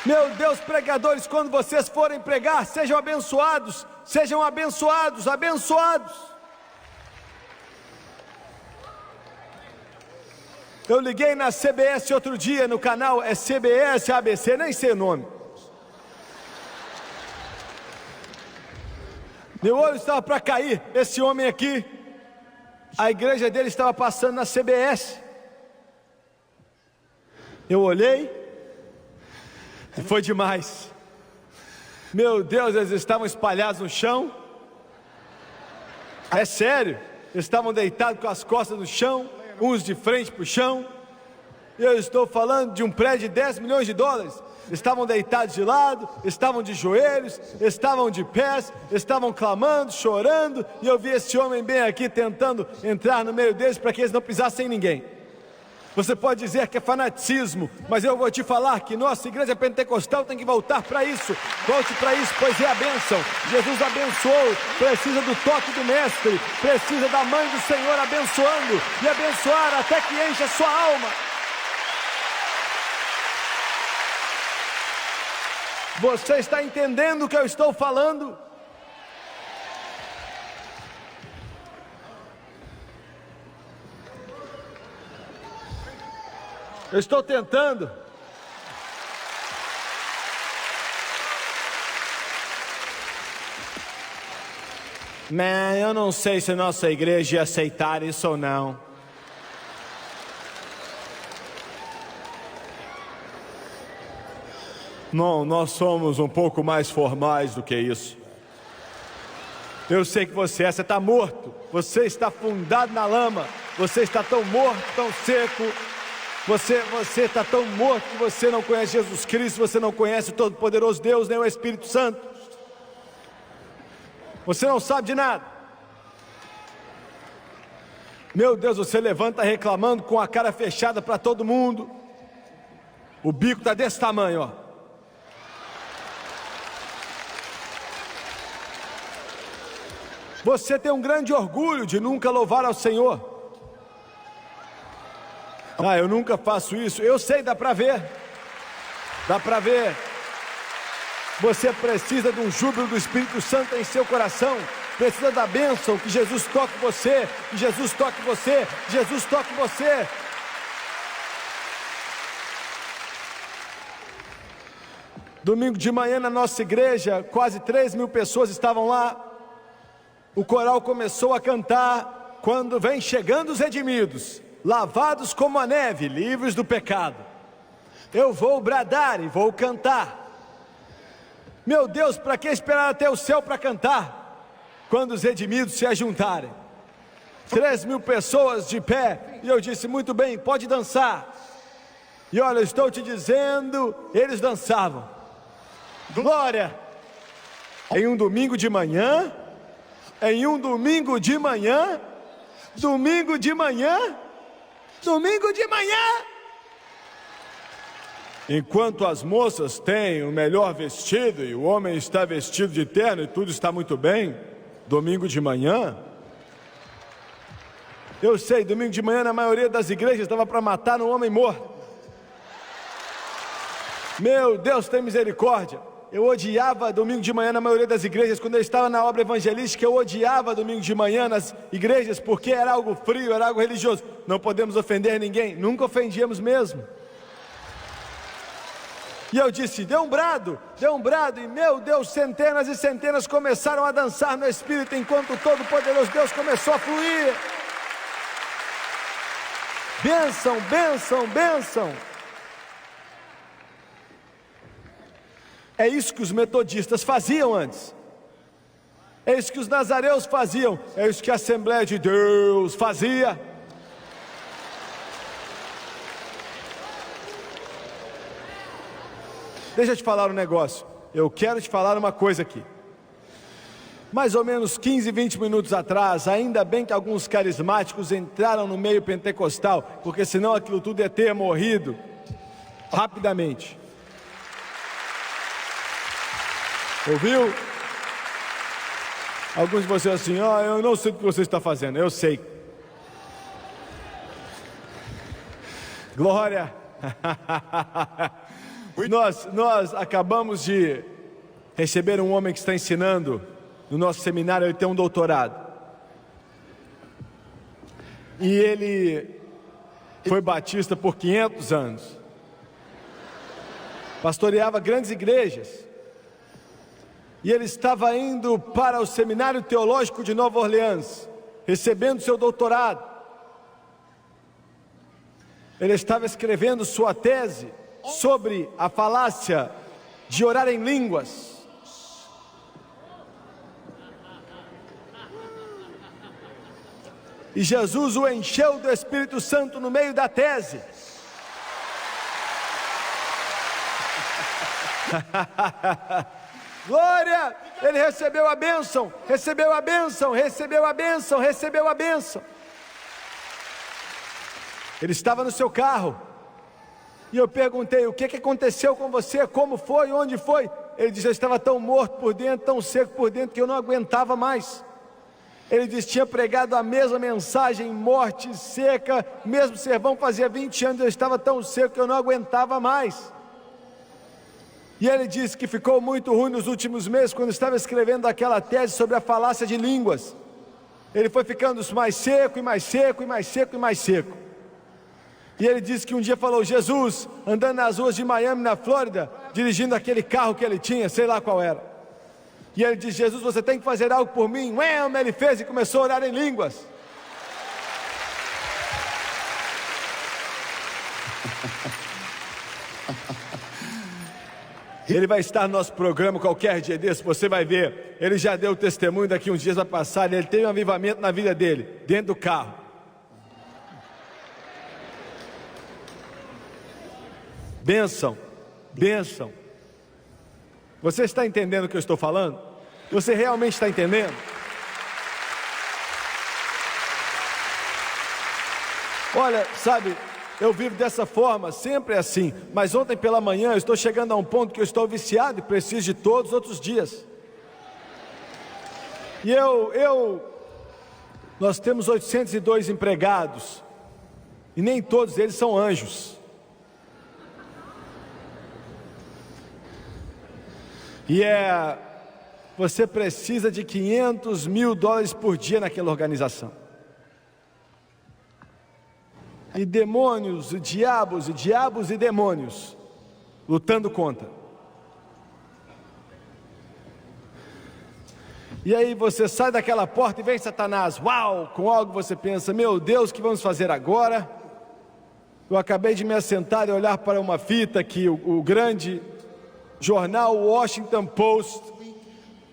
Meu Deus, pregadores, quando vocês forem pregar, sejam abençoados, sejam abençoados, abençoados. Eu liguei na CBS outro dia, no canal, é CBS, ABC, nem sei o nome. Meu olho estava para cair, esse homem aqui, a igreja dele estava passando na CBS. Eu olhei, e foi demais. Meu Deus, eles estavam espalhados no chão. É sério, eles estavam deitados com as costas no chão, uns de frente para o chão. Eu estou falando de um prédio de 10 milhões de dólares. Estavam deitados de lado, estavam de joelhos, estavam de pés, estavam clamando, chorando. E eu vi esse homem bem aqui tentando entrar no meio deles para que eles não pisassem em ninguém. Você pode dizer que é fanaticismo, mas eu vou te falar que nossa igreja pentecostal tem que voltar para isso. Volte para isso, pois é a bênção. Jesus abençoou, precisa do toque do mestre, precisa da mãe do Senhor abençoando, e abençoar até que enche a sua alma. Você está entendendo o que eu estou falando? Eu estou tentando. Mas eu não sei se nossa igreja ia aceitar isso ou não. Não, nós somos um pouco mais formais do que isso. Eu sei que você está morto. Você está afundado na lama. Você está tão morto, tão seco. Você está tão morto que você não conhece Jesus Cristo, você não conhece o Todo-Poderoso Deus, nem o Espírito Santo. Você não sabe de nada. Meu Deus, você levanta reclamando com a cara fechada para todo mundo. O bico está desse tamanho, ó. Você tem um grande orgulho de nunca louvar ao Senhor. Ah, eu nunca faço isso. Eu sei, dá para ver. Dá para ver. Você precisa de um júbilo do Espírito Santo em seu coração. Precisa da bênção, que Jesus toque você, que Jesus toque você, que Jesus toque você. Domingo de manhã na nossa igreja, quase 3.000 pessoas estavam lá. O coral começou a cantar. quando vem chegando os redimidos, lavados como a neve, livres do pecado, eu vou bradar e vou cantar. Meu Deus, para que esperar até o céu para cantar? Quando os redimidos se ajuntarem. 3.000 pessoas de pé, e eu disse, muito bem, pode dançar. E olha, eu estou te dizendo, eles dançavam. Glória! Em um domingo de manhã, domingo de manhã, enquanto as moças têm o melhor vestido e o homem está vestido de terno e tudo está muito bem, domingo de manhã, eu sei, domingo de manhã na maioria das igrejas dava para matar um homem morto. Meu Deus, tem misericórdia. Eu odiava domingo de manhã na maioria das igrejas. Quando eu estava na obra evangelística, eu odiava domingo de manhã nas igrejas, porque era algo frio, era algo religioso. Não podemos ofender ninguém, nunca ofendíamos mesmo. E eu disse, deu um brado, e meu Deus, centenas e centenas começaram a dançar no Espírito, enquanto o Todo-Poderoso Deus começou a fluir. Bênção, bênção, bênção. É isso que os metodistas faziam antes. É isso que os nazareus faziam. É isso que a Assembleia de Deus fazia. Deixa eu te falar um negócio. Eu quero te falar uma coisa aqui. Mais ou menos 15, 20 minutos atrás, ainda bem que alguns carismáticos entraram no meio pentecostal, porque senão aquilo tudo ia ter morrido rapidamente. Ouviu? Alguns de vocês assim, eu não sei o que você está fazendo. Eu sei. Glória. Nós acabamos de receber um homem que está ensinando no nosso seminário. Ele tem um doutorado. E ele foi batista por 500 anos. Pastoreava grandes igrejas. E ele estava indo para o Seminário Teológico de Nova Orleans, recebendo seu doutorado. Ele estava escrevendo sua tese sobre a falácia de orar em línguas. E Jesus o encheu do Espírito Santo no meio da tese. Glória! Ele recebeu a bênção, recebeu a bênção, recebeu a bênção, recebeu a bênção. Ele estava no seu carro. E eu perguntei, o que aconteceu com você? Como foi? Onde foi? Ele disse, eu estava tão morto por dentro, tão seco por dentro, que eu não aguentava mais. Ele disse, tinha pregado a mesma mensagem, morte seca, mesmo sermão fazia 20 anos, eu estava tão seco que eu não aguentava mais. E ele disse que ficou muito ruim nos últimos meses, quando estava escrevendo aquela tese sobre a falácia de línguas. Ele foi ficando mais seco, e mais seco, e mais seco, e mais seco. E ele disse que um dia falou, Jesus, andando nas ruas de Miami, na Flórida, dirigindo aquele carro que ele tinha, sei lá qual era. E ele disse, Jesus, você tem que fazer algo por mim. Ele fez e começou a orar em línguas. Ele vai estar no nosso programa qualquer dia desse, você vai ver. Ele já deu testemunho, daqui uns dias vai passar. Ele teve um avivamento na vida dele, dentro do carro. Bênção, bênção. Você está entendendo o que eu estou falando? Você realmente está entendendo? Olha, sabe, eu vivo dessa forma, sempre é assim. Mas ontem pela manhã eu estou chegando a um ponto que eu estou viciado e preciso de todos os outros dias. E nós temos 802 empregados. E nem todos eles são anjos. E você precisa de $500 mil por dia naquela organização. E demônios, e diabos e demônios lutando contra. E aí você sai daquela porta e vem Satanás, uau, com algo você pensa, meu Deus, o que vamos fazer agora? Eu acabei de me assentar e olhar para uma fita que o grande jornal Washington Post,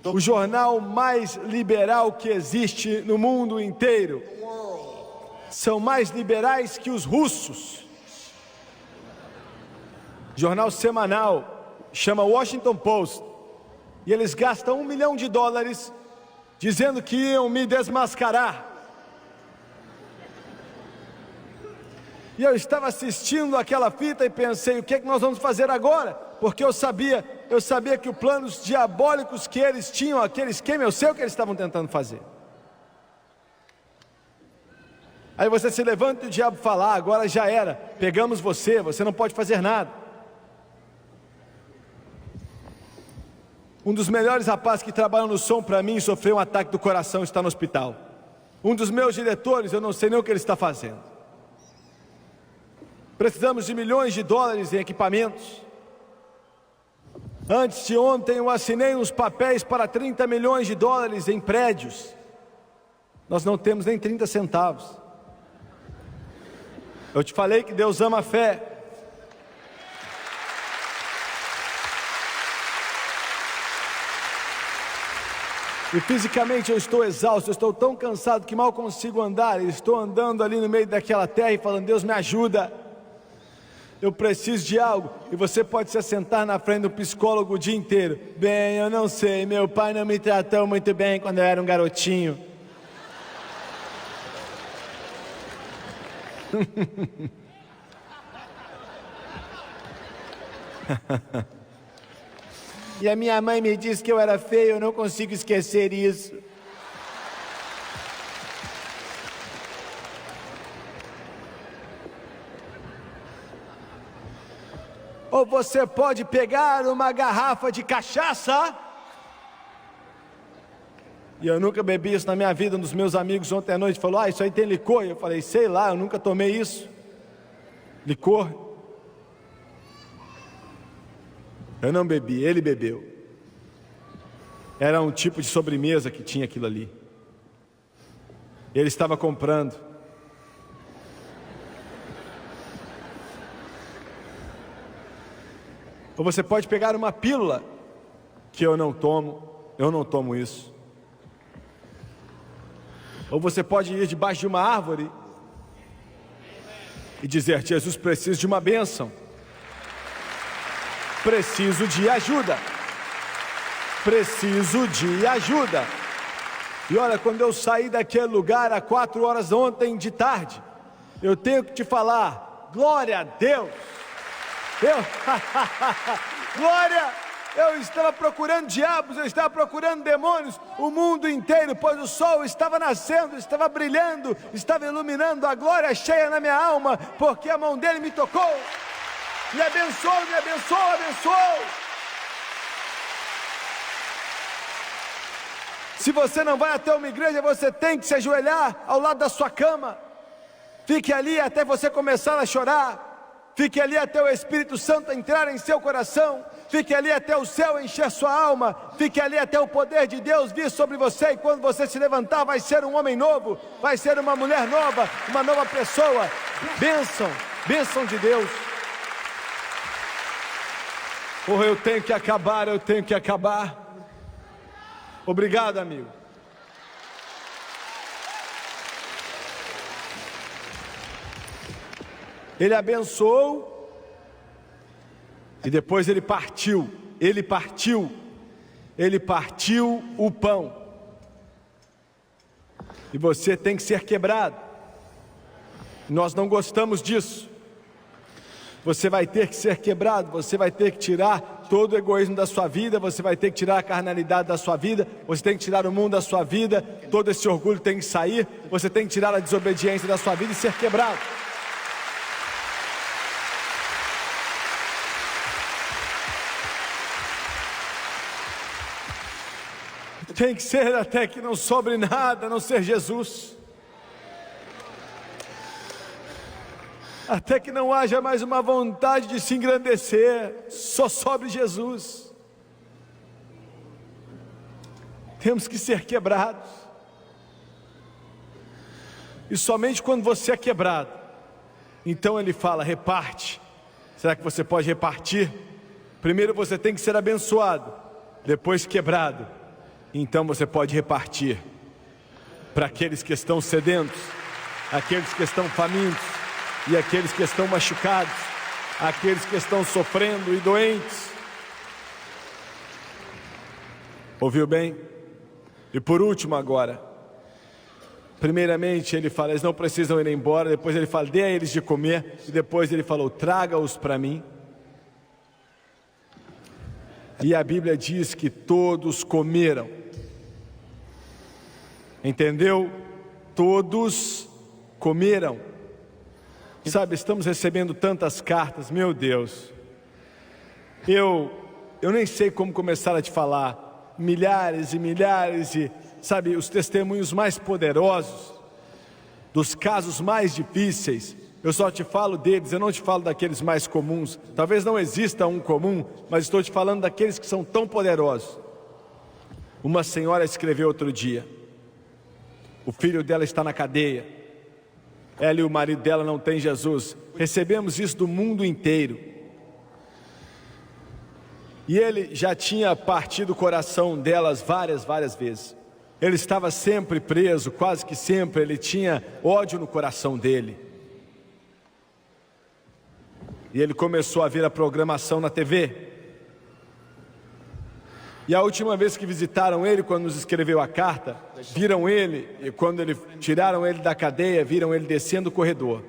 o jornal mais liberal que existe no mundo inteiro, são mais liberais que os russos. Jornal semanal, chama Washington Post, e eles gastam $1 milhão dizendo que iam me desmascarar. E eu estava assistindo aquela fita e pensei, o que é que nós vamos fazer agora? Porque eu sabia que os planos diabólicos que eles tinham, aquele esquema, eu sei o que eles estavam tentando fazer. Aí você se levanta e o diabo fala, agora já era, pegamos você, você não pode fazer nada. Um dos melhores rapazes que trabalham no som para mim sofreu um ataque do coração e está no hospital. Um dos meus diretores, eu não sei nem o que ele está fazendo. Precisamos de $1 milhões em equipamentos. Antes de ontem eu assinei uns papéis para $30 milhões em prédios. Nós não temos nem 30 centavos. Eu te falei que Deus ama a fé. E fisicamente eu estou exausto, eu estou tão cansado que mal consigo andar. Eu estou andando ali no meio daquela terra e falando, Deus me ajuda. Eu preciso de algo. E você pode se assentar na frente do psicólogo o dia inteiro. Bem, eu não sei, meu pai não me tratou muito bem quando eu era um garotinho. E a minha mãe me disse que eu era feio, eu não consigo esquecer isso. Ou você pode pegar uma garrafa de cachaça. E eu nunca bebi isso na minha vida. Um dos meus amigos ontem à noite falou, isso aí tem licor. E eu falei, sei lá, eu nunca tomei isso. Licor? Eu não bebi, ele bebeu. Era um tipo de sobremesa que tinha aquilo ali. Ele estava comprando. Ou você pode pegar uma pílula, que eu não tomo isso. Ou você pode ir debaixo de uma árvore e dizer, Jesus, preciso de uma bênção. Preciso de ajuda. Preciso de ajuda. E olha, quando eu saí daquele lugar às 4 horas ontem de tarde, eu tenho que te falar, glória a Deus. Glória, eu estava procurando diabos, eu estava procurando demônios, o mundo inteiro, pois o sol estava nascendo, estava brilhando, estava iluminando, a glória cheia na minha alma, porque a mão dele me tocou, me abençoou, me abençoou, abençoou. Se você não vai até uma igreja, você tem que se ajoelhar ao lado da sua cama, fique ali até você começar a chorar. Fique ali até o Espírito Santo entrar em seu coração. Fique ali até o céu encher sua alma. Fique ali até o poder de Deus vir sobre você. E quando você se levantar, vai ser um homem novo. Vai ser uma mulher nova. Uma nova pessoa. Bênção. Bênção de Deus. Oh, eu tenho que acabar, eu tenho que acabar. Obrigado, amigo. Ele abençoou e depois ele partiu o pão. E você tem que ser quebrado. Nós não gostamos disso. Você vai ter que ser quebrado, você vai ter que tirar todo o egoísmo da sua vida, você vai ter que tirar a carnalidade da sua vida, você tem que tirar o mundo da sua vida, todo esse orgulho tem que sair, você tem que tirar a desobediência da sua vida e ser quebrado. Tem que ser até que não sobre nada, a não ser Jesus. Até que não haja mais uma vontade de se engrandecer, só sobre Jesus. Temos que ser quebrados. E somente quando você é quebrado, então ele fala, reparte. Será que você pode repartir? Primeiro você tem que ser abençoado, depois quebrado. Então você pode repartir para aqueles que estão sedentos, aqueles que estão famintos e aqueles que estão machucados, aqueles que estão sofrendo e doentes. Ouviu bem? E por último agora, primeiramente ele fala, eles não precisam ir embora, depois ele fala, dê a eles de comer, e depois ele falou, traga-os para mim. E a Bíblia diz que todos comeram. Entendeu? Todos comeram. Sabe, estamos recebendo tantas cartas, meu Deus. Eu nem sei como começar a te falar. Milhares e milhares e, sabe, os testemunhos mais poderosos, dos casos mais difíceis. Eu só te falo deles, eu não te falo daqueles mais comuns. Talvez não exista um comum, mas estou te falando daqueles que são tão poderosos. Uma senhora escreveu outro dia, o filho dela está na cadeia, ela e o marido dela não têm Jesus. Recebemos isso do mundo inteiro. E ele já tinha partido o coração delas várias vezes. Ele estava sempre preso, quase que sempre, ele tinha ódio no coração dele. E ele começou a ver a programação na TV. E a última vez que visitaram ele, quando nos escreveu a carta, viram ele, e quando tiraram ele da cadeia, viram ele descendo o corredor.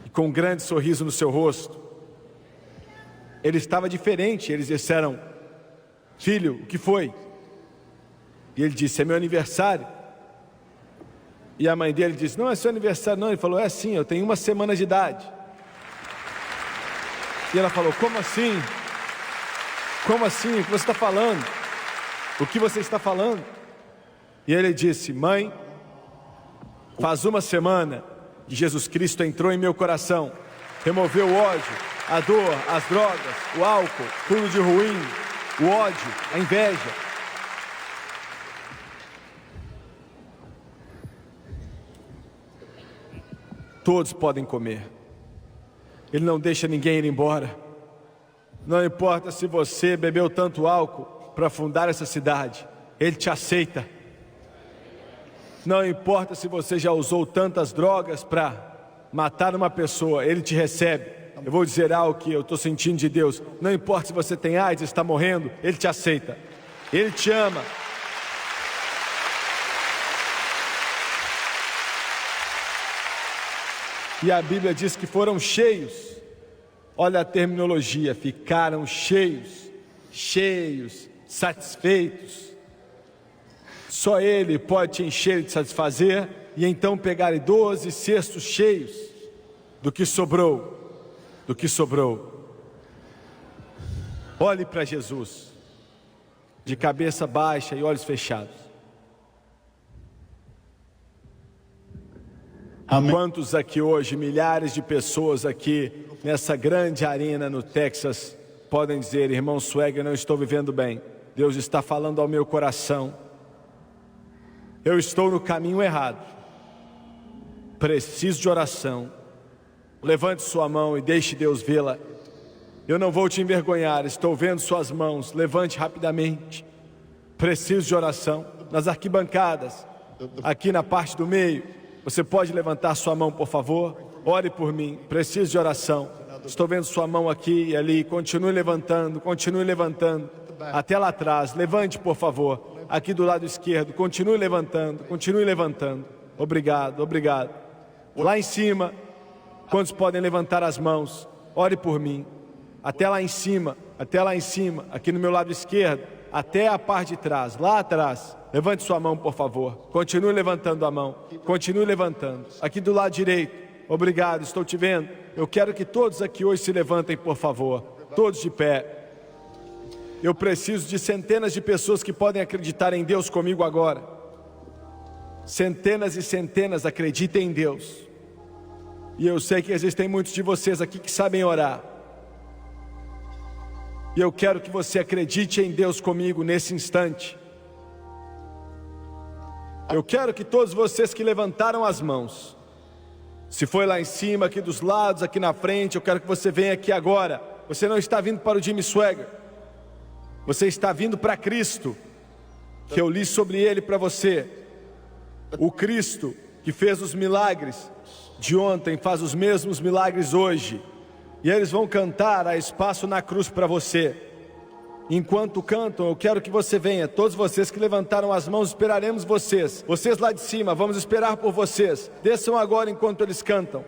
E com um grande sorriso no seu rosto. Ele estava diferente, eles disseram, filho, o que foi? E ele disse, é meu aniversário. E a mãe dele disse, não é seu aniversário não. Ele falou, é sim, eu tenho 1 semana de idade. E ela falou, como assim? Como assim? O que você está falando? O que você está falando? E ele disse, mãe, faz 1 semana que Jesus Cristo entrou em meu coração, removeu o ódio, a dor, as drogas, o álcool, tudo de ruim, o ódio, a inveja. Todos podem comer. Ele não deixa ninguém ir embora. Não importa se você bebeu tanto álcool para fundar essa cidade, Ele te aceita. Não importa se você já usou tantas drogas para matar uma pessoa, Ele te recebe. Eu vou dizer algo que eu estou sentindo de Deus. Não importa se você tem AIDS e está morrendo, Ele te aceita. Ele te ama. E a Bíblia diz que foram cheios. Olha a terminologia, ficaram cheios, satisfeitos. Só Ele pode te encher e te satisfazer, e então pegar 12 cestos cheios do que sobrou. Olhe para Jesus, de cabeça baixa e olhos fechados. Amém. Quantos aqui hoje, milhares de pessoas aqui nessa grande arena no Texas, podem dizer, irmão Swagger, eu não estou vivendo bem. Deus está falando ao meu coração. Eu estou no caminho errado. Preciso de oração. Levante sua mão e deixe Deus vê-la. Eu não vou te envergonhar, estou vendo suas mãos. Levante rapidamente. Preciso de oração. Nas arquibancadas, aqui na parte do meio, você pode levantar sua mão, por favor? Ore por mim, preciso de oração. Estou vendo sua mão aqui e ali. Continue levantando, até lá atrás. Levante, por favor, aqui do lado esquerdo. Continue levantando. Obrigado. Lá em cima, quantos podem levantar as mãos? Ore por mim. Até lá em cima, aqui no meu lado esquerdo, até a parte de trás, lá atrás. Levante sua mão, por favor. Continue levantando a mão. Continue levantando. Aqui do lado direito. Obrigado, estou te vendo. Eu quero que todos aqui hoje se levantem, por favor. Todos de pé. Eu preciso de centenas de pessoas que podem acreditar em Deus comigo agora. Centenas e centenas acreditem em Deus. E eu sei que existem muitos de vocês aqui que sabem orar. E eu quero que você acredite em Deus comigo nesse instante. Eu quero que todos vocês que levantaram as mãos, se foi lá em cima, aqui dos lados, aqui na frente, eu quero que você venha aqui agora. Você não está vindo para o Jimmy Swaggart, você está vindo para Cristo, que eu li sobre Ele para você. O Cristo que fez os milagres de ontem, faz os mesmos milagres hoje. E eles vão cantar "Há espaço na cruz" para você. Enquanto cantam, eu quero que você venha. Todos vocês que levantaram as mãos, esperaremos vocês. Vocês lá de cima, vamos esperar por vocês. Desçam agora enquanto eles cantam.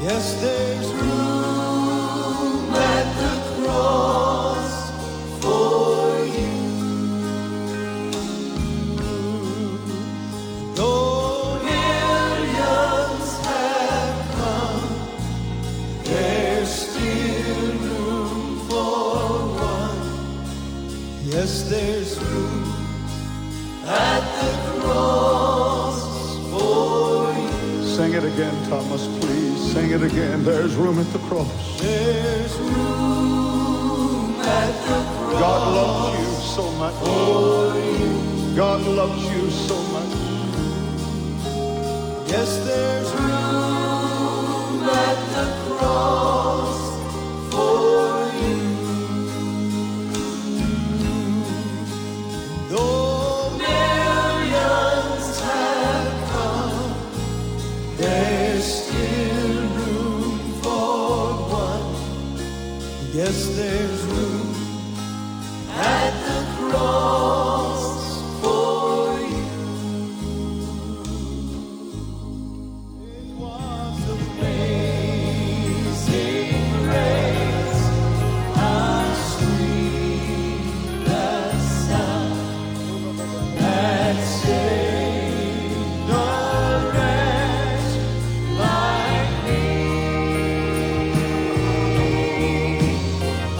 Yes, there's room at the cross for you. Though millions have come, there's still room for one. Yes, there's room at the cross for you. Sing it again, Thomas, please. Sing it again. There's room at the cross. There's room at the cross. God loves you so much. God loves you so much. Yes, there's room at the cross for you. Though millions have come, there's still room for one. Yes, there's room at the cross for you. It was amazing grace, how sweet the sound that saved a wretch like me.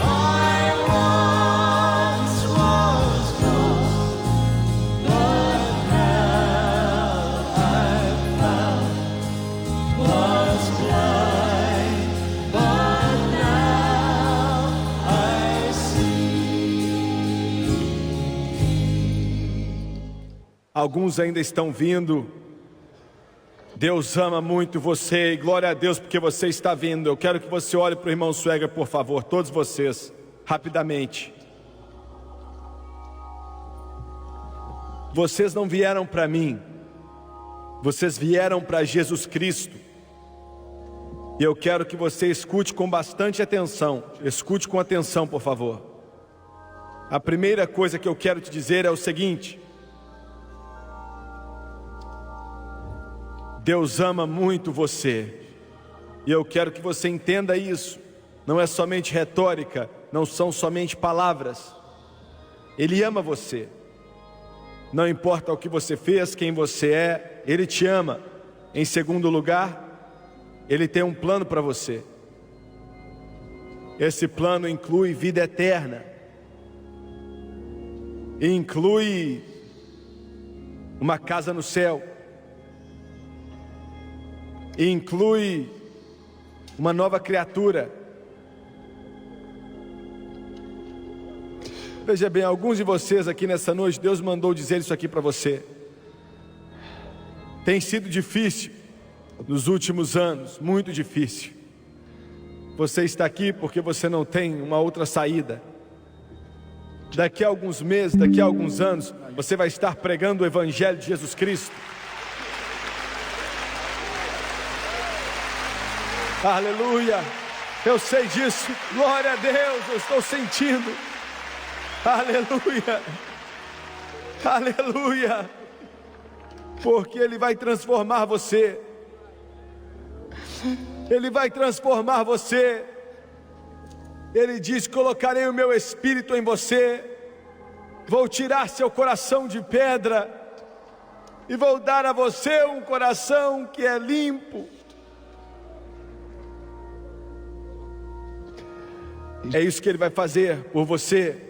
I once was lost, but now I'm found. Was blind, but now I see. Alguns ainda estão vindo. Deus ama muito você e glória a Deus porque você está vindo. Eu quero que você olhe para o irmão Swaggart, por favor, todos vocês, rapidamente. Vocês não vieram para mim, vocês vieram para Jesus Cristo. E eu quero que você escute com bastante atenção. Escute com atenção, por favor. A primeira coisa que eu quero te dizer é o seguinte: Deus ama muito você. E eu quero que você entenda isso. Não é somente retórica, não são somente palavras. Ele ama você. Não importa o que você fez, quem você é, Ele te ama. Em segundo lugar, Ele tem um plano para você. Esse plano inclui vida eterna. E inclui uma casa no céu. E inclui uma nova criatura. Veja bem, alguns de vocês aqui nessa noite, Deus mandou dizer isso aqui para você. Tem sido difícil nos últimos anos, muito difícil. Você está aqui porque você não tem uma outra saída. Daqui a alguns meses, daqui a alguns anos, você vai estar pregando o Evangelho de Jesus Cristo. Aleluia, eu sei disso, glória a Deus, eu estou sentindo. Aleluia, aleluia, porque Ele vai transformar você. Ele vai transformar você. Ele diz: colocarei o meu espírito em você, vou tirar seu coração de pedra e vou dar a você um coração que é limpo. É isso que Ele vai fazer por você.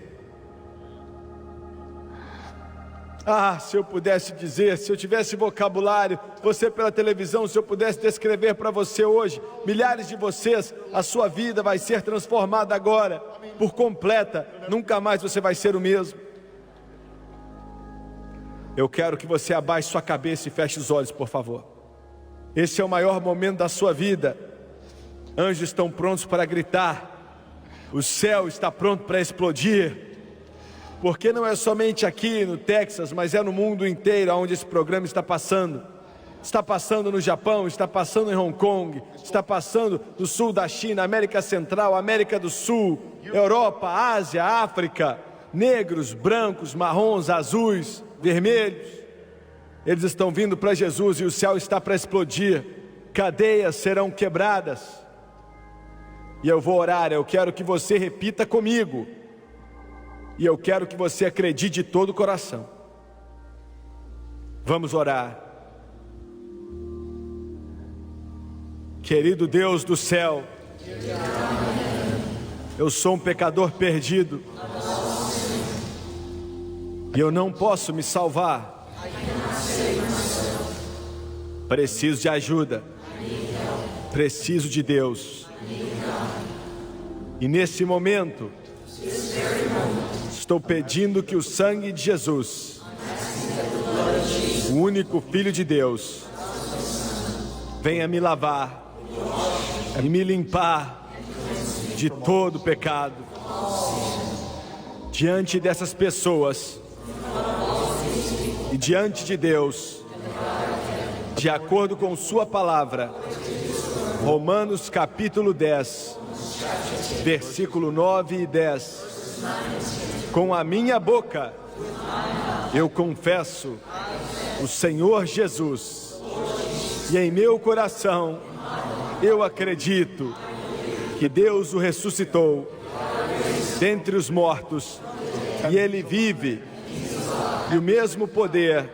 Ah, se eu pudesse dizer, se eu tivesse vocabulário, você pela televisão, se eu pudesse descrever para você hoje, milhares de vocês, a sua vida vai ser transformada agora, por completa, nunca mais você vai ser o mesmo. Eu quero que você abaixe sua cabeça e feche os olhos, por favor. Esse é o maior momento da sua vida. Anjos estão prontos para gritar, o céu está pronto para explodir. Porque não é somente aqui no Texas, mas é no mundo inteiro onde esse programa está passando. Está passando no Japão, está passando em Hong Kong, está passando no sul da China, América Central, América do Sul, Europa, Ásia, África, negros, brancos, marrons, azuis, vermelhos. Eles estão vindo para Jesus e o céu está para explodir. Cadeias serão quebradas. E eu vou orar, eu quero que você repita comigo. E eu quero que você acredite de todo o coração. Vamos orar. Querido Deus do céu, eu sou um pecador perdido. E eu não posso me salvar. Preciso de ajuda. Preciso de Deus. E nesse momento, estou pedindo que o sangue de Jesus, o único Filho de Deus, venha me lavar e me limpar de todo pecado. Diante dessas pessoas e diante de Deus, de acordo com sua palavra, Romanos capítulo 10, versículo 9 e 10. Com a minha boca eu confesso o Senhor Jesus, e em meu coração eu acredito que Deus o ressuscitou dentre os mortos, e Ele vive, e o mesmo poder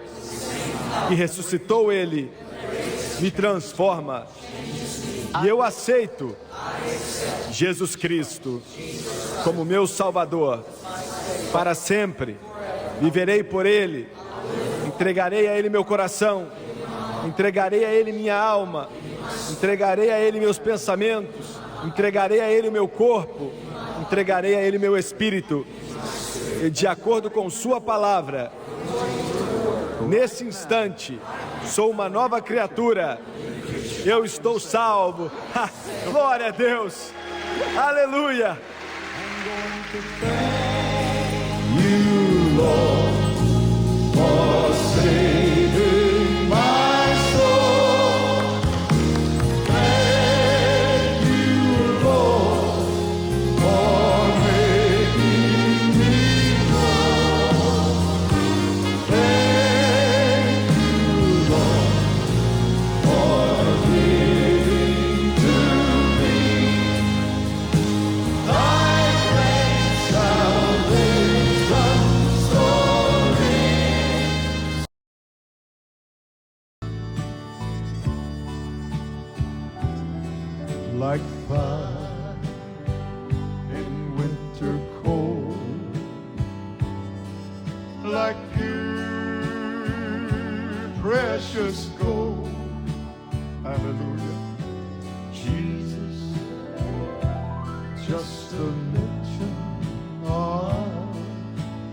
que ressuscitou Ele me transforma, e eu aceito Jesus Cristo como meu Salvador para sempre. Viverei por Ele, entregarei a Ele meu coração, entregarei a Ele minha alma, entregarei a Ele meus pensamentos, entregarei a Ele meu corpo, entregarei a Ele meu espírito. E de acordo com sua palavra, nesse instante, sou uma nova criatura. Eu estou salvo. Glória a Deus. Aleluia. You, Lord, for saving my soul. Thank you, Lord, for making me whole. Thank you, Lord, for giving to me thy great salvation story. Like fire in winter cold, like pure precious gold. Hallelujah. Jesus, just a mention of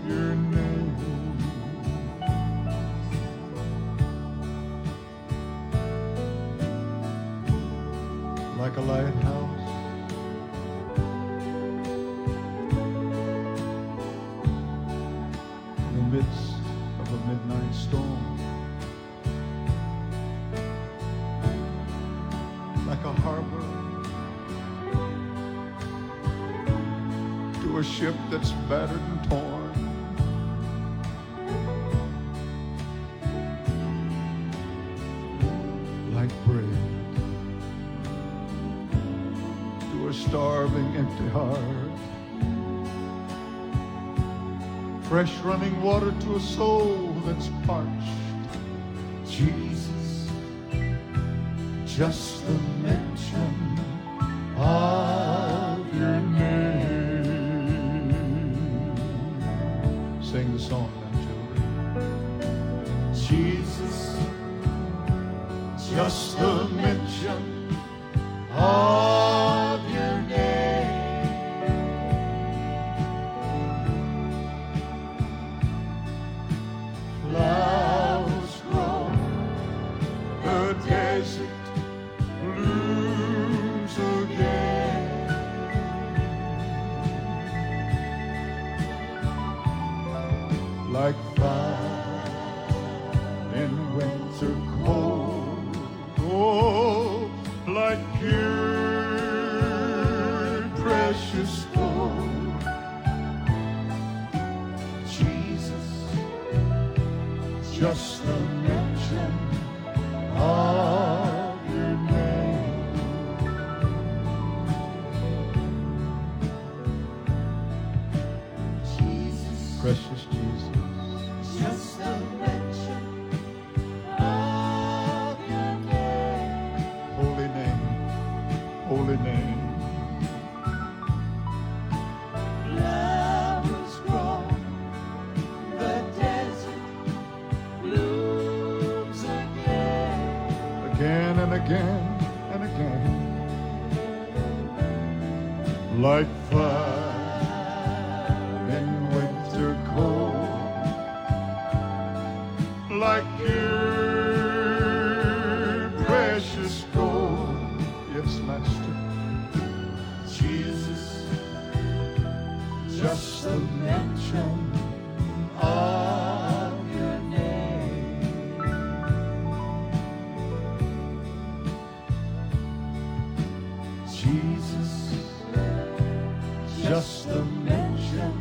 your name. Like a lighthouse in the midst of a midnight storm, like a harbor to a ship that's battered and torn. Like bread to a starving, empty heart. Fresh running water to a soul that's parched. Jesus, just the mention of your name. Sing the song now, children. Jesus, just the mention of your name. Flowers grow, the desert blooms again. Like fire in winter cold, oh, like pure precious gold. Jesus, just the mention of your name. Jesus, Precious Jesus, just the mention of your name. holy name, holy name. Flowers grow, the desert blooms again. Again and again and again, like fire in winter cold, like pure precious gold. Yes, Master. Jesus, just the mention of your name. Jesus, just the mention